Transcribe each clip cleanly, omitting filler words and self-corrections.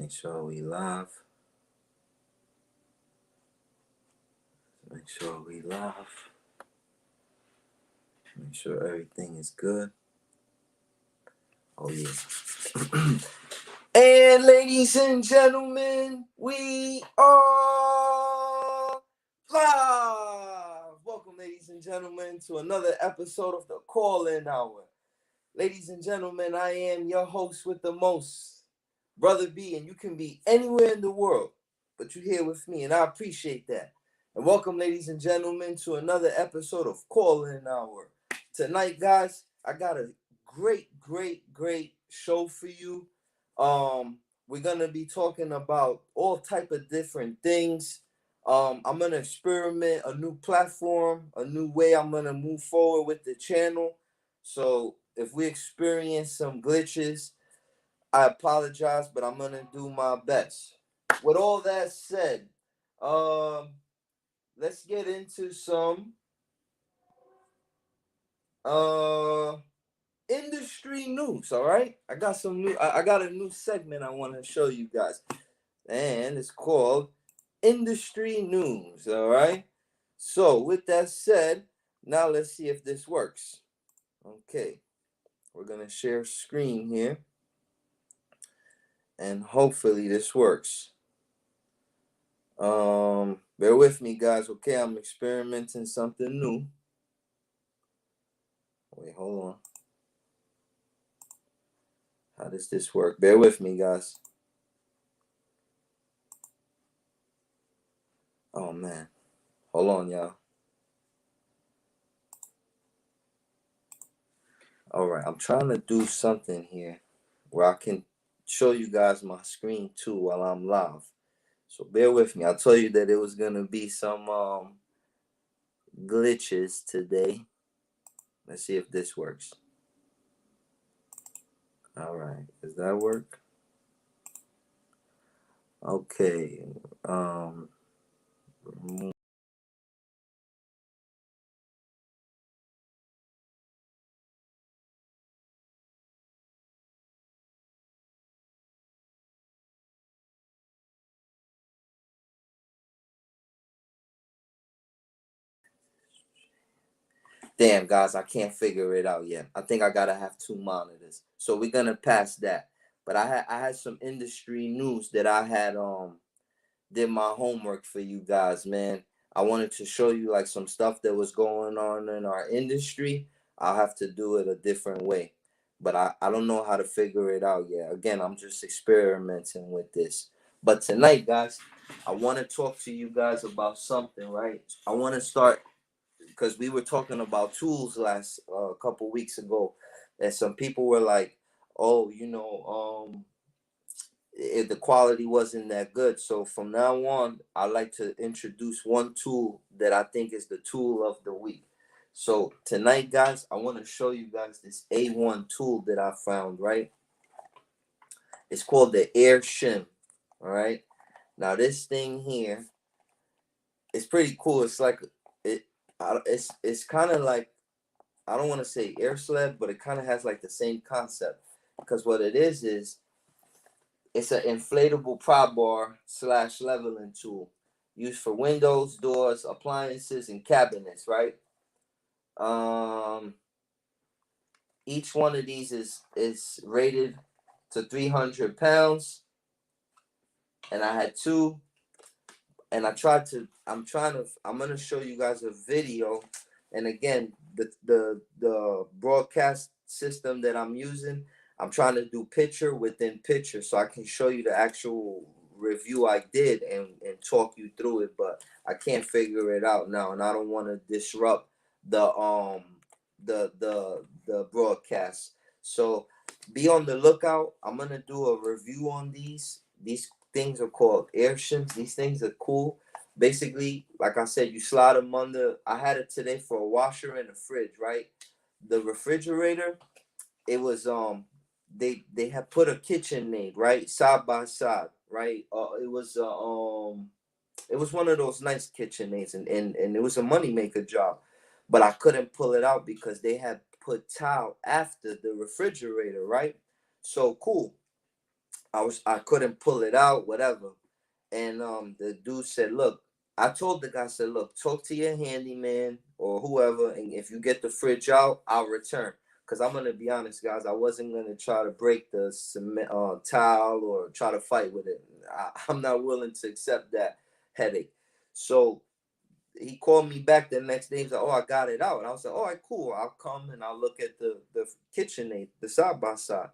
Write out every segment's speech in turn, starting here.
Make sure we live. Make sure we live. Make sure everything is good. Oh yeah. And ladies and gentlemen, we are live. Welcome, ladies and gentlemen, to another episode of the Call-In Hour. Ladies and gentlemen, I am your host with the most, Brother B, and you can be anywhere in the world, but you're here with me, and I appreciate that. And welcome, ladies and gentlemen, to another episode of Call-In Hour. Tonight, guys, I got a great show for you. We're gonna be talking about all type of different things. I'm gonna experiment a new platform, a new way I'm gonna move forward with the channel. So if we experience some glitches, I apologize, but I'm gonna do my best. With all that said, let's get into some industry news. All right, I got a new segment I want to show you guys, and it's called industry news. All right, so with that said, now let's see if this works. Okay, we're gonna share screen here, and hopefully this works. Bear with me, guys. Okay, I'm experimenting something new. Wait, hold on. How does this work? Bear with me, guys. Oh man, hold on, y'all. All right, I'm trying to do something here where I can show you guys my screen too while I'm live. So bear with me. I told you that it was gonna be some glitches today. Let's see if this works. All right, does that work? Okay. Damn, guys, I can't figure it out yet. I think I gotta have two monitors, so we're gonna pass that. But I had some industry news that I had did my homework for you guys, man. I wanted to show you like some stuff that was going on in our industry. I'll have to do it a different way, but I don't know how to figure it out yet. Again, I'm just experimenting with this. But tonight, guys, I want to talk to you guys about something, right? I want to start because we were talking about tools last couple weeks ago, and some people were like, "Oh, if the quality wasn't that good." So from now on, I like to introduce one tool that I think is the tool of the week. So tonight, guys, I want to show you guys this A1 tool that I found, right? It's called the Air Shim. All right. Now this thing here is pretty cool. It's like it's kind of like, I don't want to say air sled, but it kind of has like the same concept, because what it is it's an inflatable pry bar / leveling tool used for windows, doors, appliances, and cabinets, right? Each one of these is rated to 300 pounds, and I had two, and I'm gonna show you guys a video. And again, the broadcast system that I'm using, I'm trying to do picture within picture so I can show you the actual review I did and talk you through it, but I can't figure it out now, and I don't want to disrupt the broadcast. So be on the lookout. I'm gonna do a review on these. These things are called air shims. These things are cool. Basically, like I said, you slide them under. I had it today for a washer and a fridge, right? The refrigerator, it was they had put a KitchenAid right side by side, right? It was one of those nice KitchenAids, and it was a moneymaker job, but I couldn't pull it out because they had put tile after the refrigerator, right? So cool. I couldn't pull it out, whatever. And the dude said, look, I told the guy, I said, look, talk to your handyman or whoever, and if you get the fridge out, I'll return. Because I'm gonna be honest, guys, I wasn't gonna try to break the cement tile or try to fight with it. I'm not willing to accept that headache. So he called me back the next day. He's like, "Oh, I got it out." And I was like, "All right, cool. I'll come and I'll look at the kitchen, the side by side."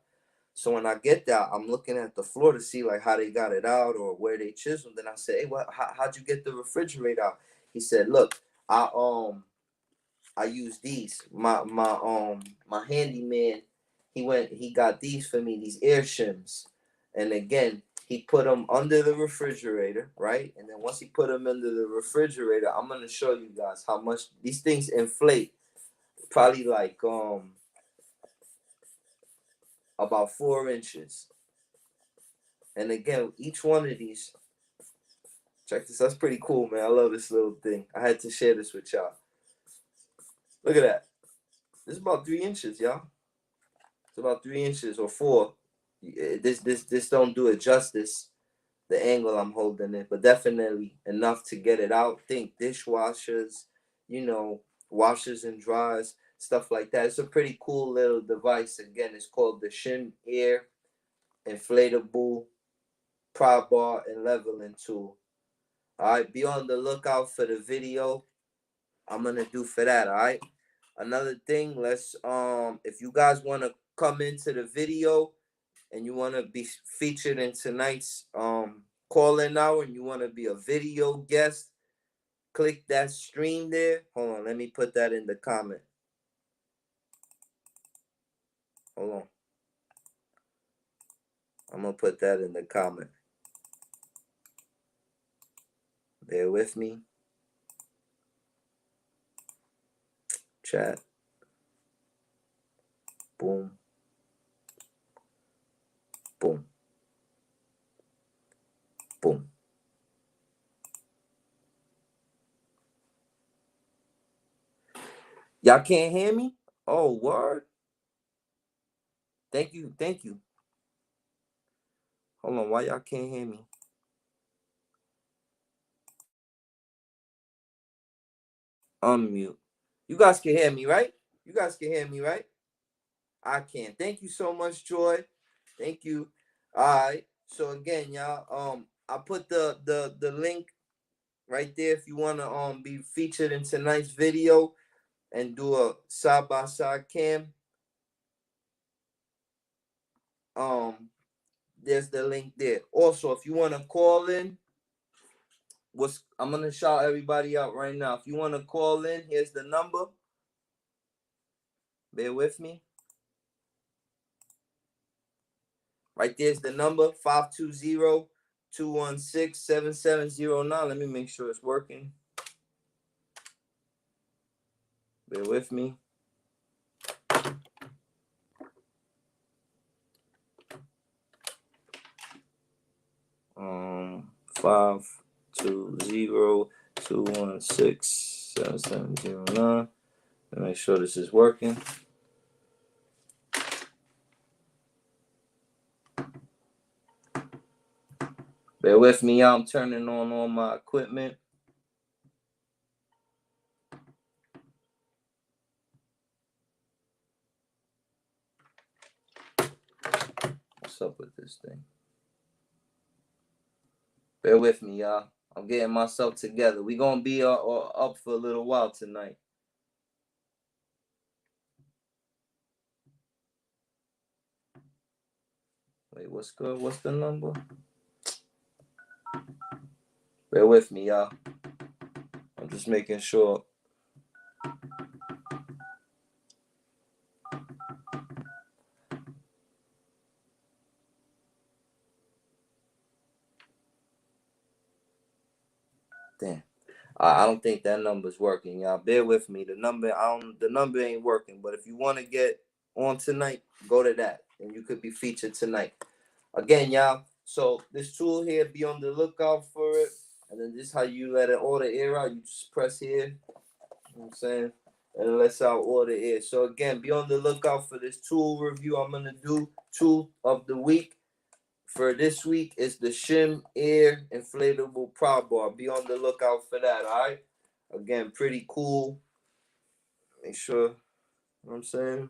So when I get there, I'm looking at the floor to see like how they got it out or where they chiseled. Then I said, "Hey, how'd you get the refrigerator out?" He said, "Look, I use these. My handyman, he got these for me, these air shims. And again, he put them under the refrigerator, right? And then once he put them under the refrigerator, I'm gonna show you guys how much these things inflate. Probably like about 4 inches. And again, each one of these, check this. That's pretty cool, man. I love this little thing. I had to share this with y'all. Look at that. This is about 3 inches, y'all. It's about 3 inches or four. This don't do it justice, the angle I'm holding it, but definitely enough to get it out. Think dishwashers, washers and dryers, stuff like that. It's a pretty cool little device. Again, it's called the Shim Air Inflatable Pry Bar and Leveling Tool. All right, be on the lookout for the video I'm gonna do for that. All right. Another thing, let's if you guys want to come into the video and you want to be featured in tonight's call-in hour and you want to be a video guest, click that stream there. Hold on, let me put that in the comment. Hold on. I'm gonna put that in the comment. Bear with me. Chat. Boom. Boom. Boom. Y'all can't hear me? Oh, word. Thank you. Thank you. Hold on. Why y'all can't hear me? Unmute. You guys can hear me, right? You guys can hear me, right? I can. Thank you so much, Joy. Thank you. All right. So again, y'all, I put the link right there if you wanna be featured in tonight's video and do a side by side cam. There's the link there. Also, if you wanna call in, I'm gonna shout everybody out right now. If you wanna call in, here's the number. Bear with me. Right there's the number 520-216-7709. Let me make sure it's working. Bear with me. Um, 520-216-7709. Let me make sure this is working. Bear with me, y'all. I'm turning on all my equipment. What's up with this thing? Bear with me, y'all. I'm getting myself together. We're going to be up for a little while tonight. Wait, what's good? What's the number? Bear with me, y'all. I'm just making sure. Damn. I don't think that number's working, y'all. Bear with me. The number ain't working. But if you want to get on tonight, go to that, and you could be featured tonight. Again, y'all. So this tool here, be on the lookout for it. And then this is how you let it all the air out. You just press here. You know what I'm saying? And it lets out all the air. So again, be on the lookout for this tool review I'm gonna do. Tool of the week. for this week is the Shim Air Inflatable Prop Bar. Be on the lookout for that, all right? Again, pretty cool. Make sure, you know what I'm saying?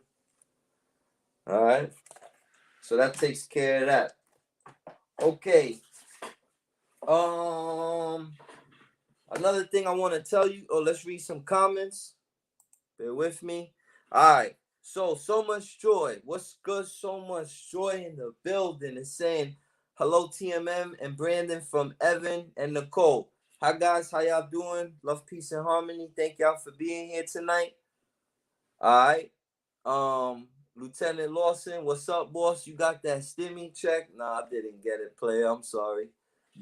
All right. So that takes care of that. Okay. Another thing I want to tell you. Oh, let's read some comments. Bear with me. All right. So much joy. What's good? So much joy in the building. It's saying hello, TMM and Brandon from Evan and Nicole. Hi guys, how y'all doing? Love, peace, and harmony. Thank y'all for being here tonight. All right. Lieutenant Lawson, what's up, boss? You got that stimmy check? Nah, I didn't get it, player. I'm sorry.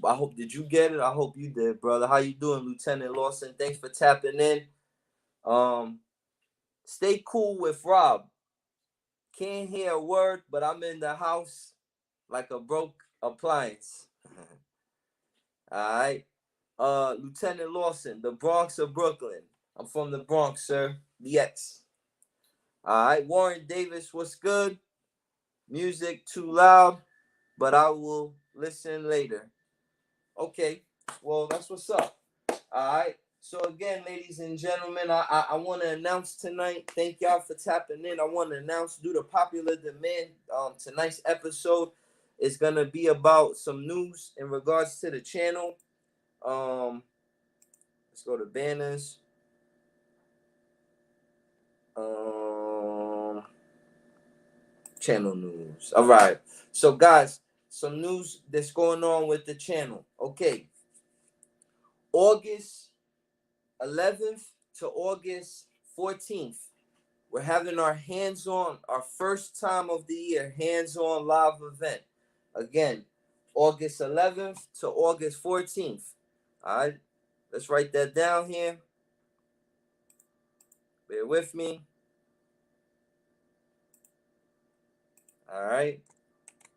I hope, did you get it? I hope you did, brother. How you doing, Lieutenant Lawson? Thanks for tapping in. Stay cool with Rob. Can't hear a word, but I'm in the house like a broke appliance. All right. Lieutenant Lawson, the Bronx or Brooklyn? I'm from the Bronx, sir. The X. All right. Warren Davis, what's good? Music too loud, but I will listen later. Okay. Well, that's what's up. All right. So again, ladies and gentlemen, I want to announce tonight. Thank y'all for tapping in. I want to announce, due to popular demand, tonight's episode is gonna be about some news in regards to the channel. Let's go to banners. Channel news. All right. So guys, some news that's going on with the channel. Okay. August 11th to August 14th, we're having our hands-on, our first time of the year, hands-on live event. Again, August 11th to August 14th. All right, let's write that down here. Bear with me. All right,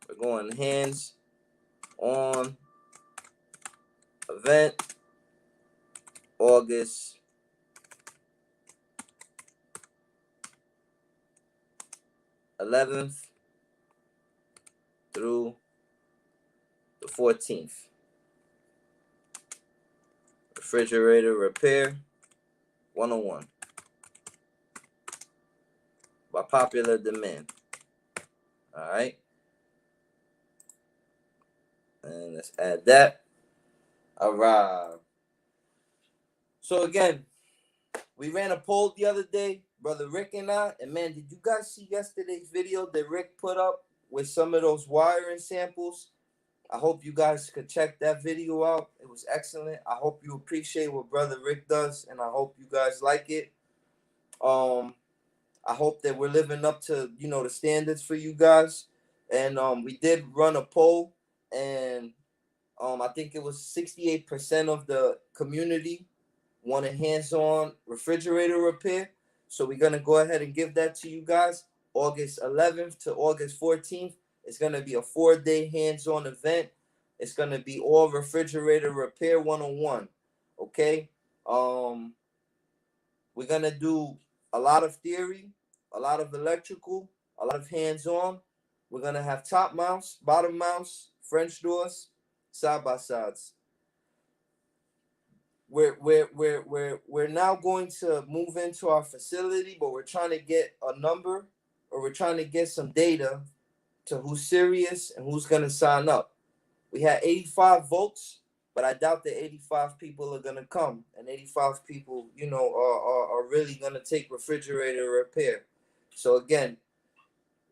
we're going hands-on event, August 11th through the 14th. Refrigerator repair 101 by popular demand. All right. And let's add that. All right. So again, we ran a poll the other day, Brother Rick and I. And man, did you guys see yesterday's video that Rick put up with some of those wiring samples? I hope you guys could check that video out. It was excellent. I hope you appreciate what Brother Rick does, and I hope you guys like it. I hope that we're living up to, the standards for you guys. And we did run a poll, and I think it was 68% of the community wanted hands-on refrigerator repair. So we're going to go ahead and give that to you guys. August 11th to August 14th. It's going to be a 4-day hands-on event. It's going to be all refrigerator repair 101. Okay? We're going to do a lot of theory, a lot of electrical, a lot of hands-on. We're going to have top mounts, bottom mounts, French doors, side-by-sides. We're now going to move into our facility, but we're trying to get a number, or we're trying to get some data to who's serious and who's going to sign up. We had 85 votes, but I doubt that 85 people are going to come, and 85 people, are really going to take refrigerator repair. So again,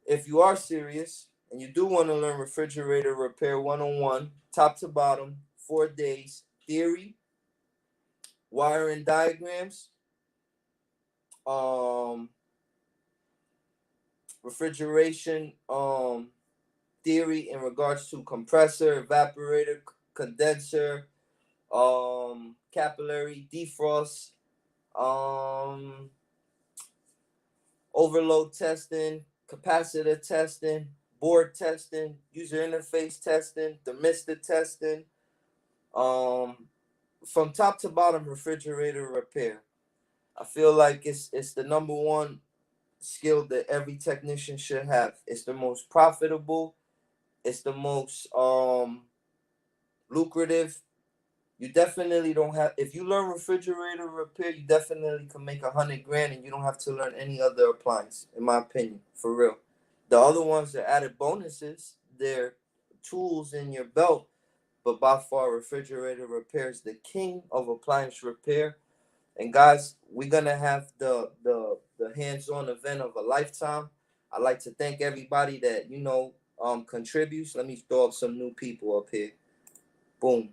if you are serious and you do want to learn refrigerator repair 101, top to bottom, 4 days, theory, wiring diagrams, refrigeration theory in regards to compressor, evaporator, condenser, capillary, defrost, overload testing, capacitor testing, board testing, user interface testing, thermistor testing, from top to bottom, refrigerator repair. I feel like it's the number one skill that every technician should have. It's the most profitable. It's the most lucrative. You definitely don't have, if you learn refrigerator repair, you definitely can make 100 grand, and you don't have to learn any other appliance, in my opinion, for real. The other ones are added bonuses. They're tools in your belt, but by far, refrigerator repair is the king of appliance repair. And guys, we're gonna have the hands-on event of a lifetime. I'd like to thank everybody that contributes. Let me throw up some new people up here. Boom.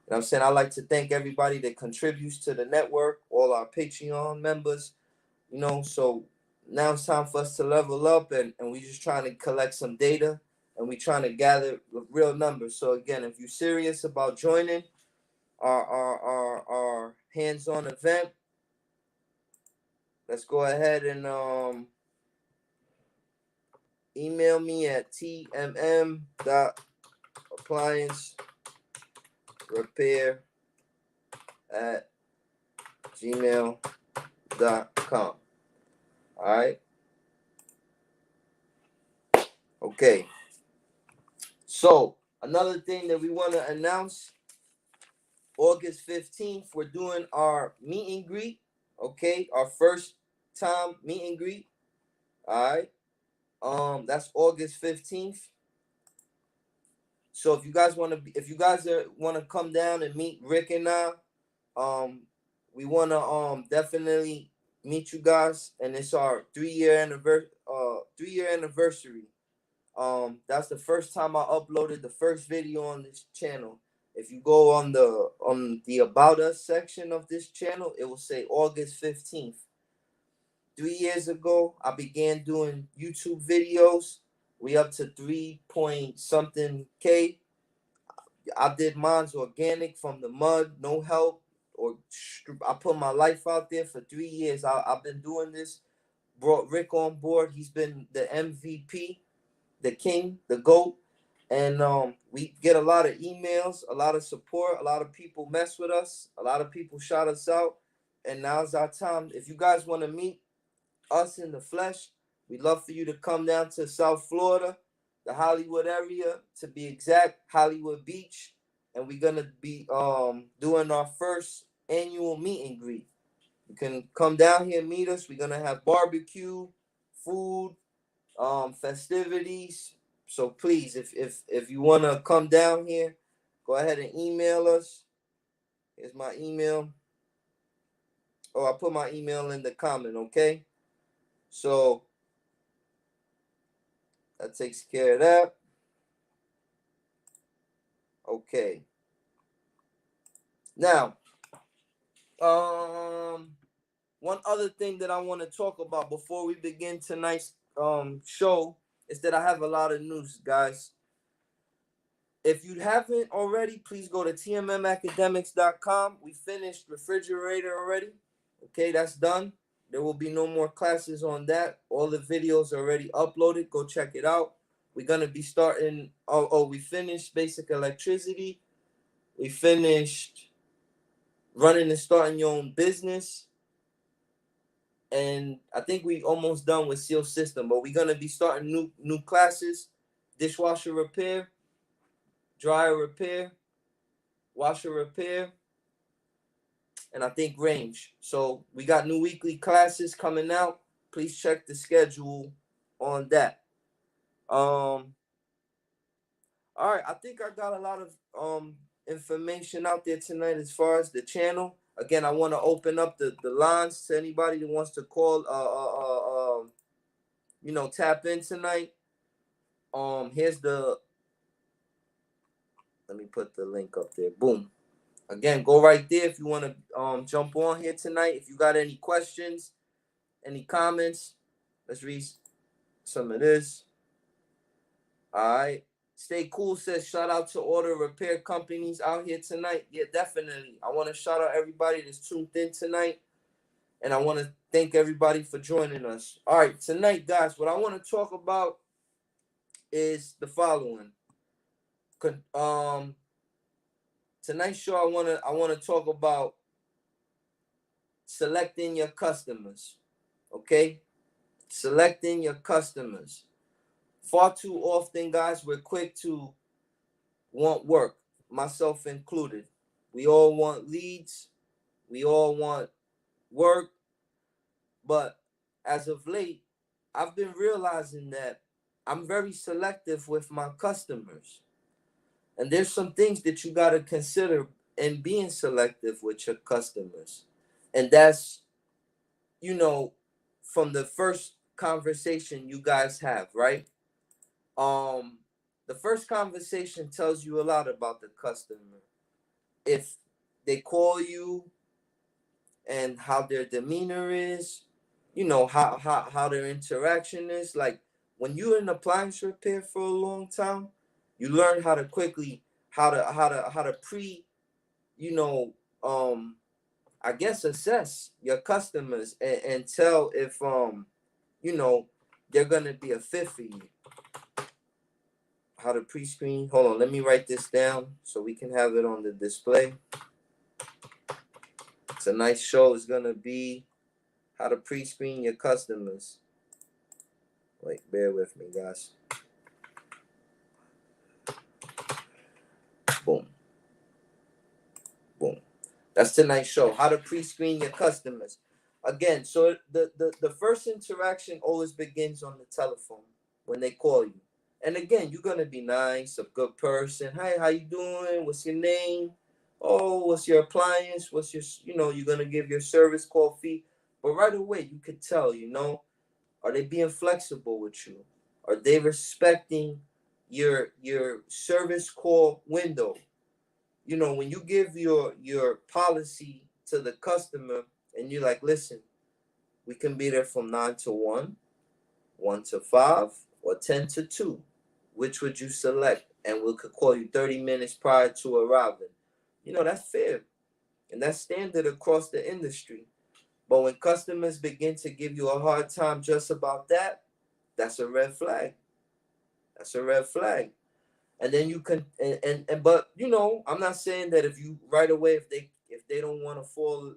You know what I'm saying? I'd like to thank everybody that contributes to the network, all our Patreon members. So now it's time for us to level up, and we just trying to collect some data, and we trying to gather real numbers. So again, if you're serious about joining our hands-on event, let's go ahead and email me at tmm.appliancerepair@gmail.com. All right. Okay. So another thing that we want to announce, August 15th, we're doing our meet and greet. Okay, our first time meet and greet. All right. That's August 15th. So if you guys want to come down and meet Rick and I, we want to definitely meet you guys, and it's our 3-year anniversary. That's the first time I uploaded the first video on this channel. If you go on the About Us section of this channel, it will say August 15th. 3 years ago, I began doing YouTube videos. We up to 3 point something K. I did mine's organic from the mud, no help, or I put my life out there for 3 years. I've been doing this. Brought Rick on board. He's been the MVP, the king, the GOAT. And we get a lot of emails, a lot of support, a lot of people mess with us, a lot of people shout us out. And now's our time. If you guys want to meet us in the flesh, we'd love for you to come down to South Florida, the Hollywood area, to be exact, Hollywood Beach. And we're gonna be doing our first annual meet and greet. You can come down here and meet us. We're gonna have barbecue, food, festivities. So please, if you wanna come down here, go ahead and email us. Here's my email. Oh, I put my email in the comment, okay? So that takes care of that. Okay. Now, one other thing that I want to talk about before we begin tonight's show is that I have a lot of news, guys. If you haven't already, please go to tmmacademics.com. We finished refrigerator already. Okay, that's done. There will be no more classes on that. All the videos are already uploaded. Go check it out. We're gonna be starting. We finished basic electricity. We finished running and starting your own business. And I think we almost done with seal system, but we're gonna be starting new classes: dishwasher repair, dryer repair, washer repair, and I think range. So we got new weekly classes coming out. Please check the schedule on that. All right, I think I got a lot of information out there tonight as far as the channel. Again, I want to open up the lines to anybody that wants to call tap in tonight. Here's let me put the link up there. Boom. Again, go right there if you want to jump on here tonight. If you got any questions, any comments, let's read some of this. All right. Stay Cool says, shout out to all the repair companies out here tonight. Yeah, definitely. I want to shout out everybody that's tuned in tonight. And I want to thank everybody for joining us. All right, tonight, guys, what I want to talk about is the following. Tonight's show, I want to talk about selecting your customers. Okay? Selecting your customers. Far too often, guys, we're quick to want work, myself included. We all want leads, we all want work, but as of late, I've been realizing that I'm very selective with my customers. And there's some things that you got to consider in being selective with your customers. And that's, you know, from the first conversation you guys have, right? Um, the first conversation tells you a lot about the customer. If they call you and how their demeanor is, how their interaction is. Like when you're in appliance repair for a long time, you learn how to quickly how to pre, you know, um I guess assess your customers and tell if you know they're gonna be a fit for you. How to pre-screen. Hold on, let me write this down so we can have it on the display. It's a nice show. It's gonna be how to pre-screen your customers. Wait, bear with me, guys. Boom. Boom. That's tonight's show. How to pre-screen your customers. Again, so the first interaction always begins on the telephone when they call you. And again, you're gonna be nice, a good person. Hi, how you doing? What's your name? Oh, what's your appliance? What's your, you're gonna give your service call fee. But right away, you could tell, are they being flexible with you? Are they respecting your service call window? When you give your policy to the customer and you're like, listen, we can be there from 9 to 1, 1 to 5, or 10 to 2. Which would you select? And we could call you 30 minutes prior to arriving. That's fair. And that's standard across the industry. But when customers begin to give you a hard time just about that, that's a red flag. That's a red flag. And then you can and but I'm not saying that if you right away, if they don't want to fall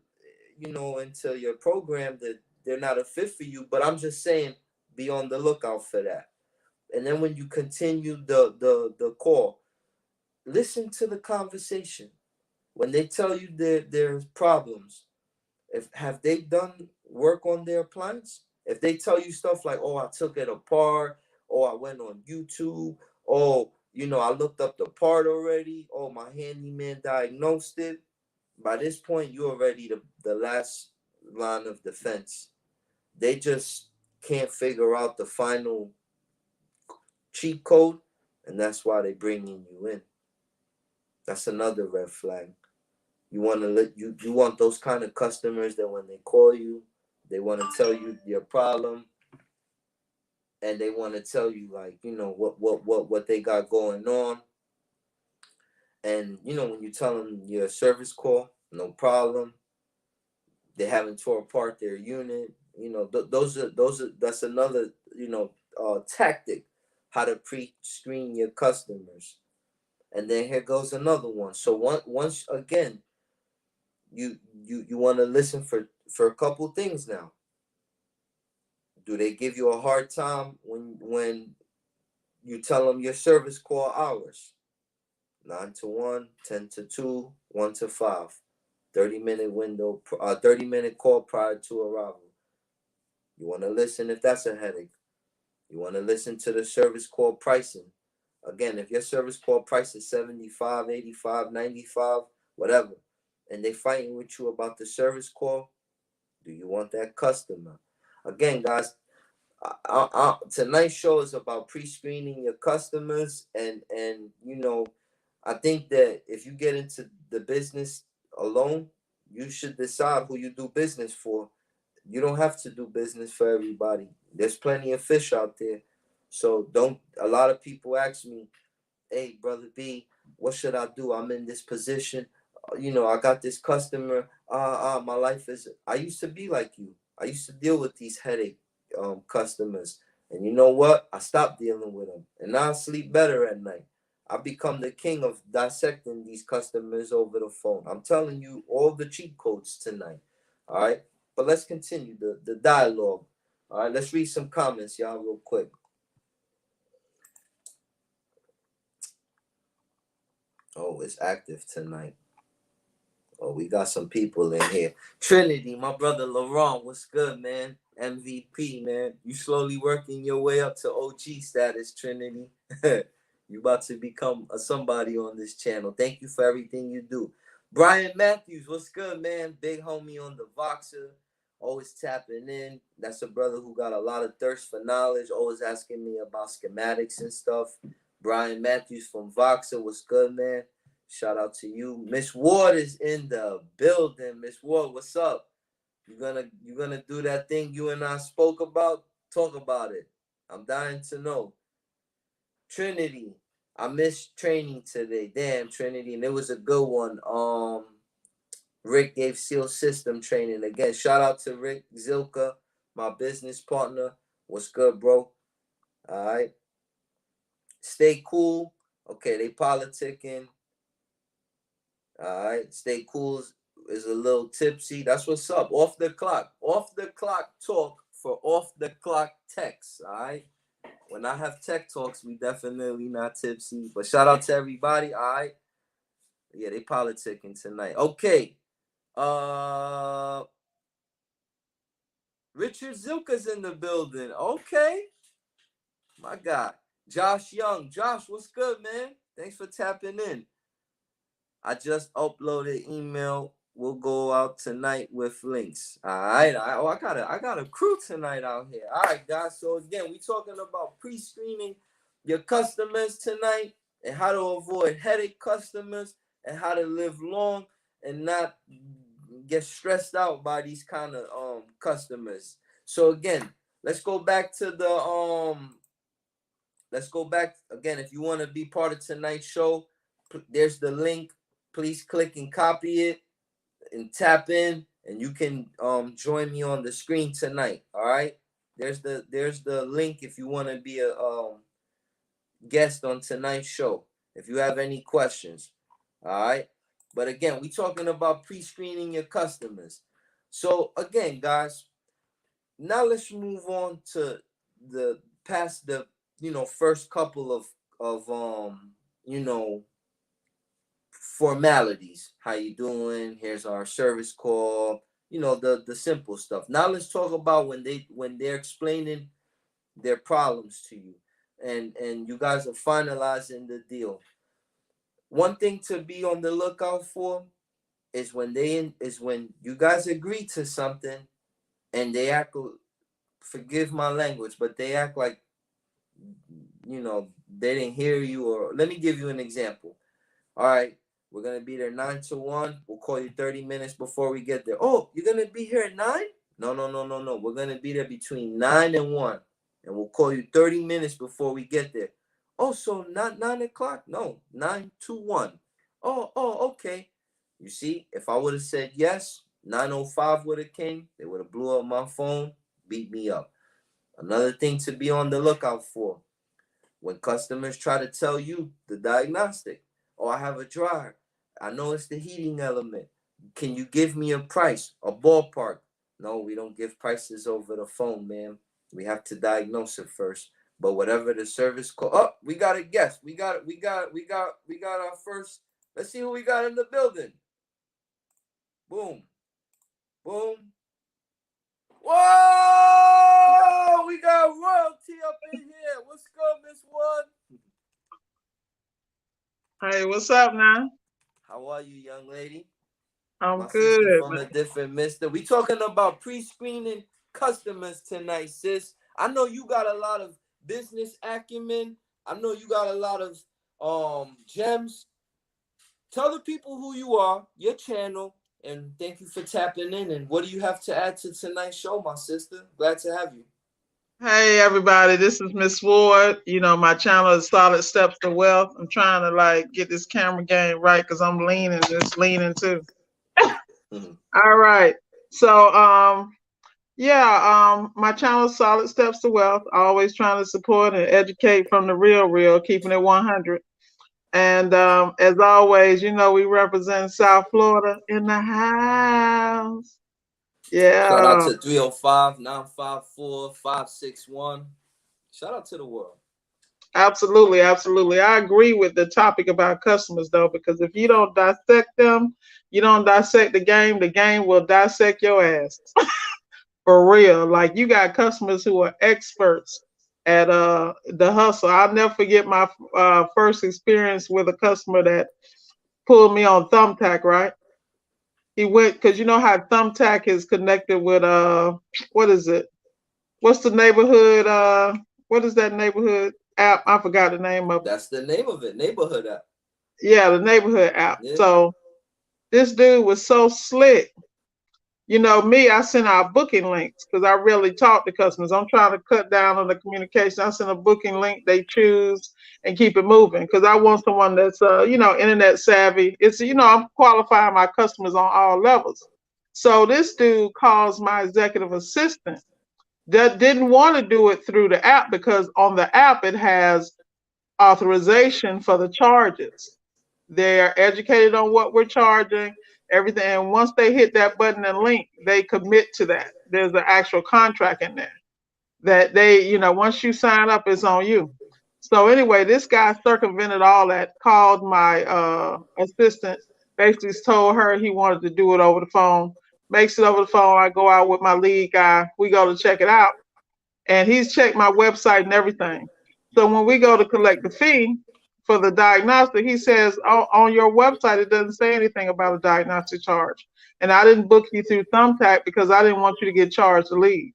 into your program, that they're not a fit for you. But I'm just saying, be on the lookout for that. And then when you continue the call, listen to the conversation. When they tell you there's problems, if have they done work on their appliance? If they tell you stuff like, oh, I took it apart, or I went on YouTube, oh, I looked up the part already, oh, my handyman diagnosed it. By this point, you're already the last line of defense. They just can't figure out the final cheat code, and that's why they bringing you in. That's another red flag. You want to you want those kind of customers that when they call you, they want to tell you your problem, and they want to tell you, like, what they got going on. And when you tell them your service call, no problem. They haven't tore apart their unit. Those are that's another tactic, how to pre-screen your customers. And then here goes another one. So once again, you want to listen for a couple things now. Do they give you a hard time when you tell them your service call hours? 9 to 1, 10 to 2, 1 to 5. 30-minute window, 30-minute call prior to arrival. You want to listen if that's a headache. You want to listen to the service call pricing. Again, if your service call price is 75, 85, 95, whatever, and they fighting with you about the service call, do you want that customer? Again, guys, tonight's show is about pre-screening your customers, and I think that if you get into the business alone, you should decide who you do business for. You don't have to do business for everybody. There's plenty of fish out there. So don't. A lot of people ask me, hey, brother B, what should I do? I'm in this position. I got this customer. My life is. I used to be like you. I used to deal with these headache customers, and you know what? I stopped dealing with them, and now I sleep better at night. I become the king of dissecting these customers over the phone. I'm telling you all the cheat codes tonight. All right, but let's continue the dialogue. All right, let's read some comments, y'all, real quick. Oh, it's active tonight. Oh, we got some people in here. Trinity, my brother Laurent, what's good, man? MVP, man. You slowly working your way up to OG status, Trinity. You about to become a somebody on this channel. Thank you for everything you do. Brian Matthews, what's good, man? Big homie on the Voxer. Always tapping in. That's a brother who got a lot of thirst for knowledge. Always asking me about schematics and stuff. Brian Matthews from Voxer, what's good, man? Shout out to you. Miss Ward is in the building. Miss Ward, what's up? You gonna do that thing you and I spoke about? Talk about it. I'm dying to know. Trinity, I missed training today. Damn, Trinity, and it was a good one. Rick gave SEAL system training again. Shout out to Rick Zilka, my business partner. What's good, bro? All right. Stay cool. Okay, they politicking. All right. Stay cool is a little tipsy. That's what's up. Off the clock. Off the clock talk for off the clock text. All right. When I have tech talks, we definitely not tipsy. But shout out to everybody. All right. Yeah, they politicking tonight. Okay. Richard Zilka's in the building. Okay. My God. Josh Young. Josh, what's good, man? Thanks for tapping in. I just uploaded email. We'll go out tonight with links. All right. I got a crew tonight out here. All right, guys. So again, we talking about pre-screening your customers tonight and how to avoid headache customers and how to live long and not get stressed out by these kind of customers. So again, let's go back to the let's go back again. If you want to be part of tonight's show, there's the link. Please click and copy it and tap in, and you can join me on the screen tonight. All right. There's the link if you want to be a guest on tonight's show. If you have any questions. All right. But again, we talking about pre-screening your customers. So again, guys, now let's move on to the past the first couple of formalities. How you doing? Here's our service call. The simple stuff. Now let's talk about when they're explaining their problems to you, and you guys are finalizing the deal. One thing to be on the lookout for is when you guys agree to something and they act, forgive my language, but they act like they didn't hear you. Or let me give you an example. All right, we're gonna be there 9 to 1. We'll call you 30 minutes before we get there. Oh, you're gonna be here at 9? No, no, no, no, no. We're gonna be there between 9 and 1, and we'll call you 30 minutes before we get there. Oh, so not 9 o'clock? No, 9 to 1. Oh, okay. You see, if I would have said yes, 9:05 would have came. They would have blew up my phone, beat me up. Another thing to be on the lookout for: when customers try to tell you the diagnostic. Oh, I have a dryer. I know it's the heating element. Can you give me a price, a ballpark? No, we don't give prices over the phone, man. We have to diagnose it first. But whatever the service call, oh, we got a guest. We got our first. Let's see who we got in the building. Boom, boom. Whoa! We got royalty up in here. What's good, Miss One? Hey, what's up now? How are you, young lady? I'm My good, sister from man. a different mister. We talking about pre-screening customers tonight, sis. I know you got a lot of business acumen. I know you got a lot of gems. Tell the people who you are, your channel, and thank you for tapping in. And what do you have to add to tonight's show, my sister? Glad to have you. Hey, everybody, this is Miss Ward. My channel is Solid Steps to Wealth. I'm trying to get this camera game right because I'm leaning, just leaning too. All right. So, my channel is Solid Steps to Wealth. Always trying to support and educate from the real, keeping it 100. And as always, we represent South Florida in the house. Shout out Yeah. to 305-954-561. Shout out to the world. Absolutely, absolutely. I agree with the topic about customers though, because if you don't dissect them, you don't dissect the game will dissect your ass. For real. Like you got customers who are experts at the hustle. I'll never forget my first experience with a customer that pulled me on Thumbtack, right? He went because you know how Thumbtack is connected with what is it? What's the neighborhood what is that neighborhood app? I forgot the name of it. That's the name of it, neighborhood app. Yeah, the neighborhood app. Yeah. So this dude was so slick. You know, me, I send out booking links because I really talk to customers. I'm trying to cut down on the communication. I send a booking link, they choose and keep it moving because I want someone that's, internet savvy. It's, I'm qualifying my customers on all levels. So this dude calls my executive assistant that didn't want to do it through the app because on the app it has authorization for the charges. They're educated on what we're charging, everything. And once they hit that button and link, they commit to that. There's an actual contract in there that they, once you sign up, it's on you. So anyway, this guy circumvented all that, called my assistant, basically told her he wanted to do it over the phone, makes it over the phone. I go out with my lead guy. We go to check it out and he's checked my website and everything. So when we go to collect the fee for the diagnostic, he says, oh, on your website, it doesn't say anything about a diagnostic charge. And I didn't book you through Thumbtack because I didn't want you to get charged to leave.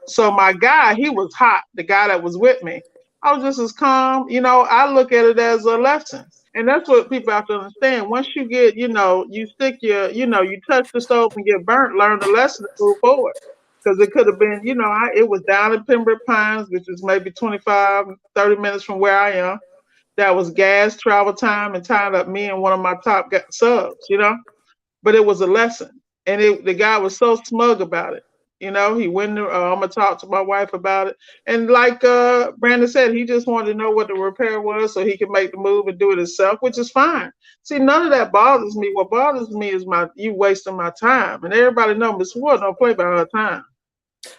So my guy, he was hot, the guy that was with me. I was just as calm. I look at it as a lesson. And that's what people have to understand. Once you get, you stick your, you touch the stove and get burnt, learn the lesson and move forward. Because it could have been, it was down in Pembroke Pines, which is maybe 25, 30 minutes from where I am. That was gas, travel time, and tying up me and one of my top subs. But it was a lesson. And the guy was so smug about it. He went, I'm going to talk to my wife about it. And like Brandon said, he just wanted to know what the repair was so he could make the move and do it himself, which is fine. See, none of that bothers me. What bothers me is you wasting my time. And everybody knows Miss Ward don't play by her time.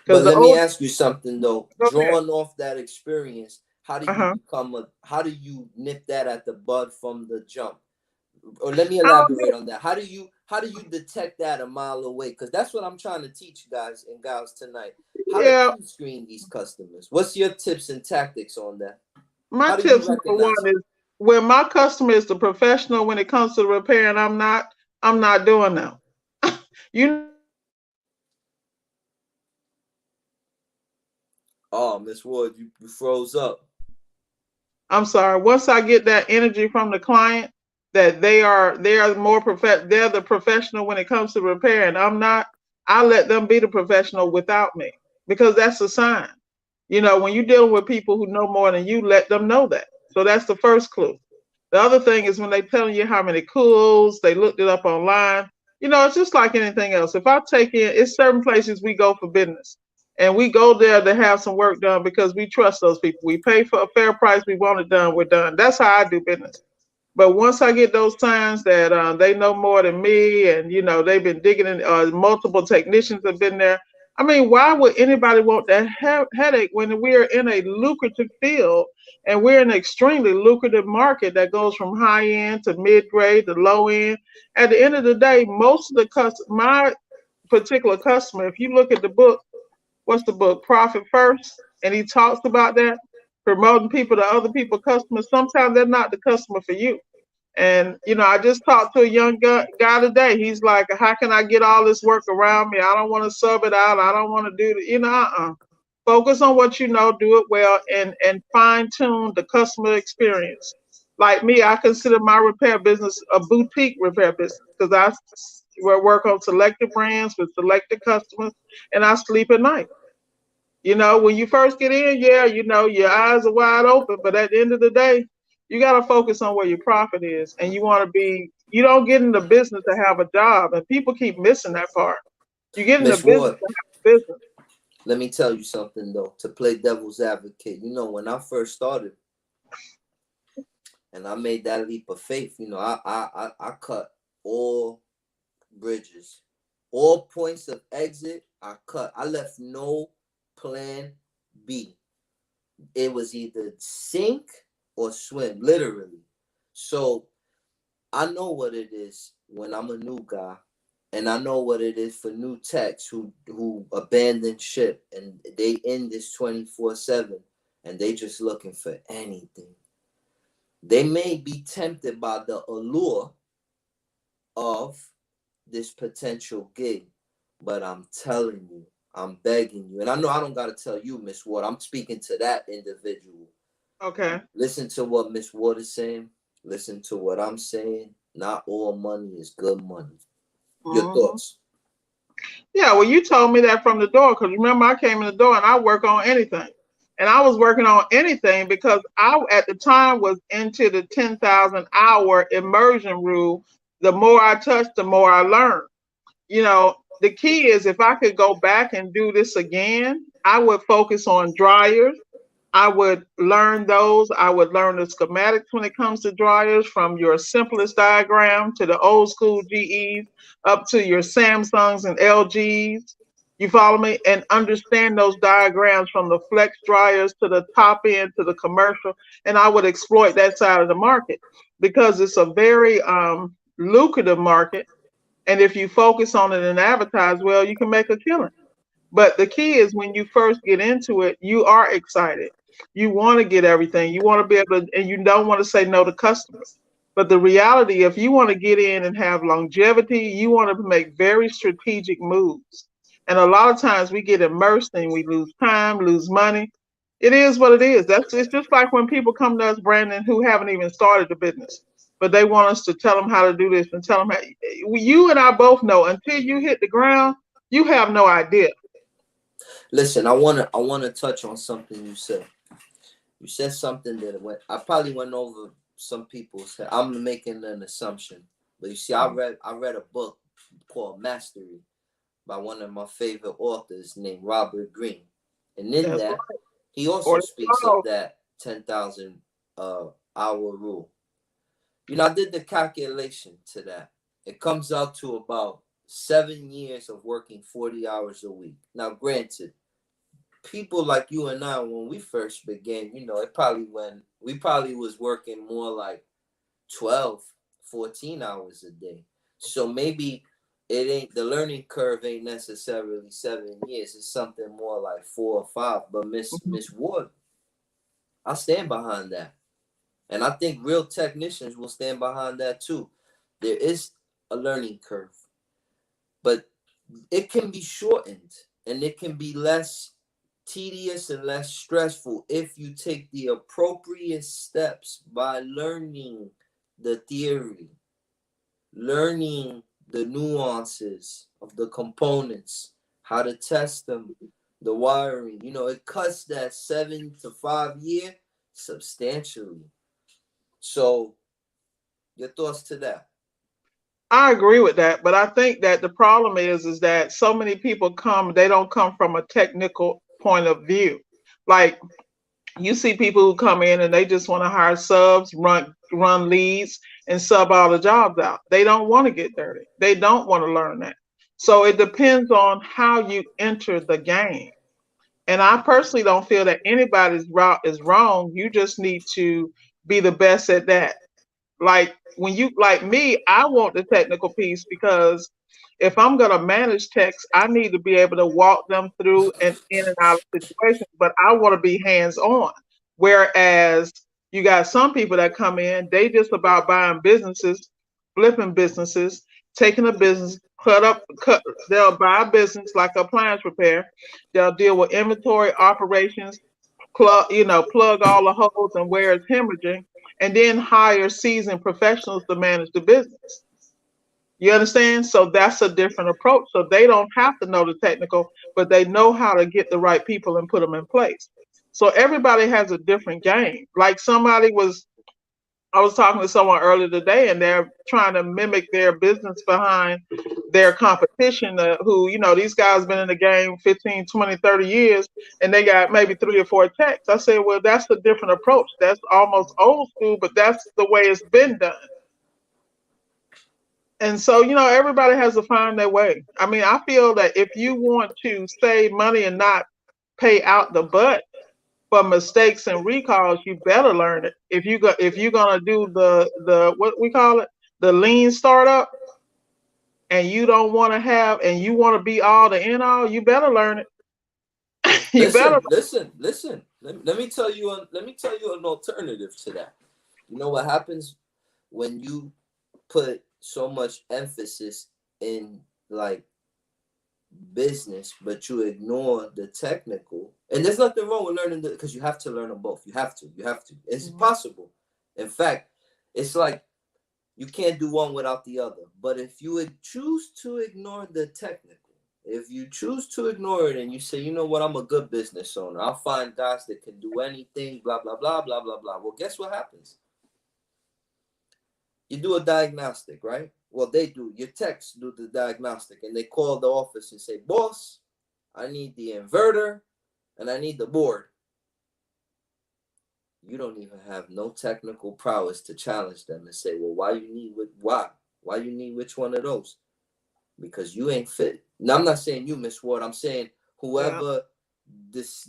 But let me ask you something though. Okay. Drawing off that experience, how do you how do you nip that at the bud from the jump? Or let me elaborate on that. How do you detect that a mile away? Because that's what I'm trying to teach guys and gals tonight. How to screen these customers. What's your tips and tactics on that? My tips number one is when my customer is the professional when it comes to repair and I'm not doing them. Oh, Miss Ward, you froze up. I'm sorry. Once I get that energy from the client that they are more they're the professional when it comes to repair and I'm not, I let them be the professional without me because that's a sign. When you're dealing with people who know more than you, let them know that. So that's the first clue. The other thing is when they telling you how many cools, they looked it up online. It's just like anything else. If I take it's certain places we go for business. And we go there to have some work done because we trust those people. We pay for a fair price. We want it done. We're done. That's how I do business. But once I get those signs that they know more than me and, they've been digging in, multiple technicians have been there. I mean, why would anybody want that headache when we're in a lucrative field and we're in an extremely lucrative market that goes from high end to mid grade to low end? At the end of the day, most of my particular customer, if you look at the book, what's the book? Profit First. And he talks about that, promoting people to other people, customers. Sometimes they're not the customer for you. And, I just talked to a young guy today. He's like, how can I get all this work around me? I don't want to sub it out. I don't want to do it. Focus on what you know, do it well, and fine tune the customer experience. Like me, I consider my repair business a boutique repair business because I work on selected brands with selected customers and I sleep at night. When you first get in, your eyes are wide open, but at the end of the day, you got to focus on where your profit is. And you don't get in the business to have a job. And people keep missing that part. You get in the business to have a business. Let me tell you something, though, to play devil's advocate. When I first started and I made that leap of faith, I cut all bridges, all points of exit. I left no plan B. It was either sink or swim, literally. So I know what it is when I'm a new guy, and I know what it is for new techs who abandon ship and they in this 24/7 and they just looking for anything. They may be tempted by the allure of this potential gig, but I'm telling you, I'm begging you, and I know I don't gotta tell you, Miss Ward. I'm speaking to that individual. Okay. Listen to what Miss Ward is saying. Listen to what I'm saying. Not all money is good money. Your Hmm. thoughts? Yeah, well, you told me that from the door because remember I came in the door and I work on anything, and I was working on anything because I at the time was into the 10,000 hour immersion rule. The more I touch, the more I learn. The key is if I could go back and do this again, I would focus on dryers. I would learn those. I would learn the schematics when it comes to dryers, from your simplest diagram to the old school GEs up to your Samsungs and LGs. You follow me? And understand those diagrams from the flex dryers to the top end to the commercial. And I would exploit that side of the market because it's a very lucrative market. And if you focus on it and advertise well, you can make a killing. But the key is when you first get into it, you are excited. You want to get everything. You want to be able to, and you don't want to say no to customers. But the reality, if you want to get in and have longevity, you want to make very strategic moves. And a lot of times we get immersed and we lose time, lose money. It is what it is. It's just like when people come to us, Brandon, who haven't even started the business, but they want us to tell them how to do this and tell them how. You and I both know until you hit the ground, you have no idea. Listen, I wanna touch on something you said. You said something that I probably went over some people's head. I'm making an assumption, but you see, I read a book called Mastery by one of my favorite authors named Robert Greene, and in That's that he also or speaks of that 10,000 hour rule. I did the calculation to that. It comes out to about 7 years of working 40 hours a week. Now, granted, people like you and I, when we first began, it probably when we probably was working more like 12, 14 hours a day. So maybe it ain't the learning curve ain't necessarily 7 years. It's something more like 4 or 5. But Miss Ward, I stand behind that. And I think real technicians will stand behind that too. There is a learning curve, but it can be shortened and it can be less tedious and less stressful if you take the appropriate steps by learning the theory, learning the nuances of the components, how to test them, the wiring. It cuts that 7 to 5 year substantially. So, your thoughts to that? I agree with that, but I think that the problem is that so many people come, they don't come from a technical point of view. Like you see people who come in and they just want to hire subs, run leads, and sub all the jobs out. They don't want to get dirty. They don't want to learn that. So it depends on how you enter the game. And I personally don't feel that anybody's route is wrong. You just need to be the best at that. Like when you like me, I want the technical piece because if I'm gonna manage techs, I need to be able to walk them through and in and out of situations, but I want to be hands on. Whereas you got some people that come in, they just about buying businesses, flipping businesses, taking a business, cut they'll buy a business like appliance repair. They'll deal with inventory operations, plug all the holes and where it's hemorrhaging, and then hire seasoned professionals to manage the business. You understand? So that's a different approach. So they don't have to know the technical, but they know how to get the right people and put them in place. So everybody has a different game. Like I was talking to someone earlier today, and they're trying to mimic their business behind their competition, who, these guys been in the game 15, 20, 30 years, and they got maybe 3 or 4 techs. I said, well, that's a different approach. That's almost old school, but that's the way it's been done. And so, everybody has to find their way. I mean, I feel that if you want to save money and not pay out the butt, for mistakes and recalls, you better learn it. If you're gonna do the what we call it, the lean startup, and you don't want to have and you want to be all the in all, you better learn it. You better. Listen. Let me tell you an alternative to that. You know what happens when you put so much emphasis in like business, but you ignore the technical. And there's nothing wrong with learning because you have to learn them both. You have to. You have to. It's possible. In fact, it's like you can't do one without the other. But if you would choose to ignore the technical, if you choose to ignore it and you say, you know what, I'm a good business owner. I'll find guys that can do anything, blah, blah, blah, blah, blah, blah. Well, guess what happens? You do a diagnostic, right? Well, they do. Your techs do the diagnostic and they call the office and say, boss, I need the inverter and I need the board. You don't even have no technical prowess to challenge them and say, well, why you need which one of those? Because you ain't fit. Now, I'm not saying you, Miss Ward. I'm saying Yeah. whoever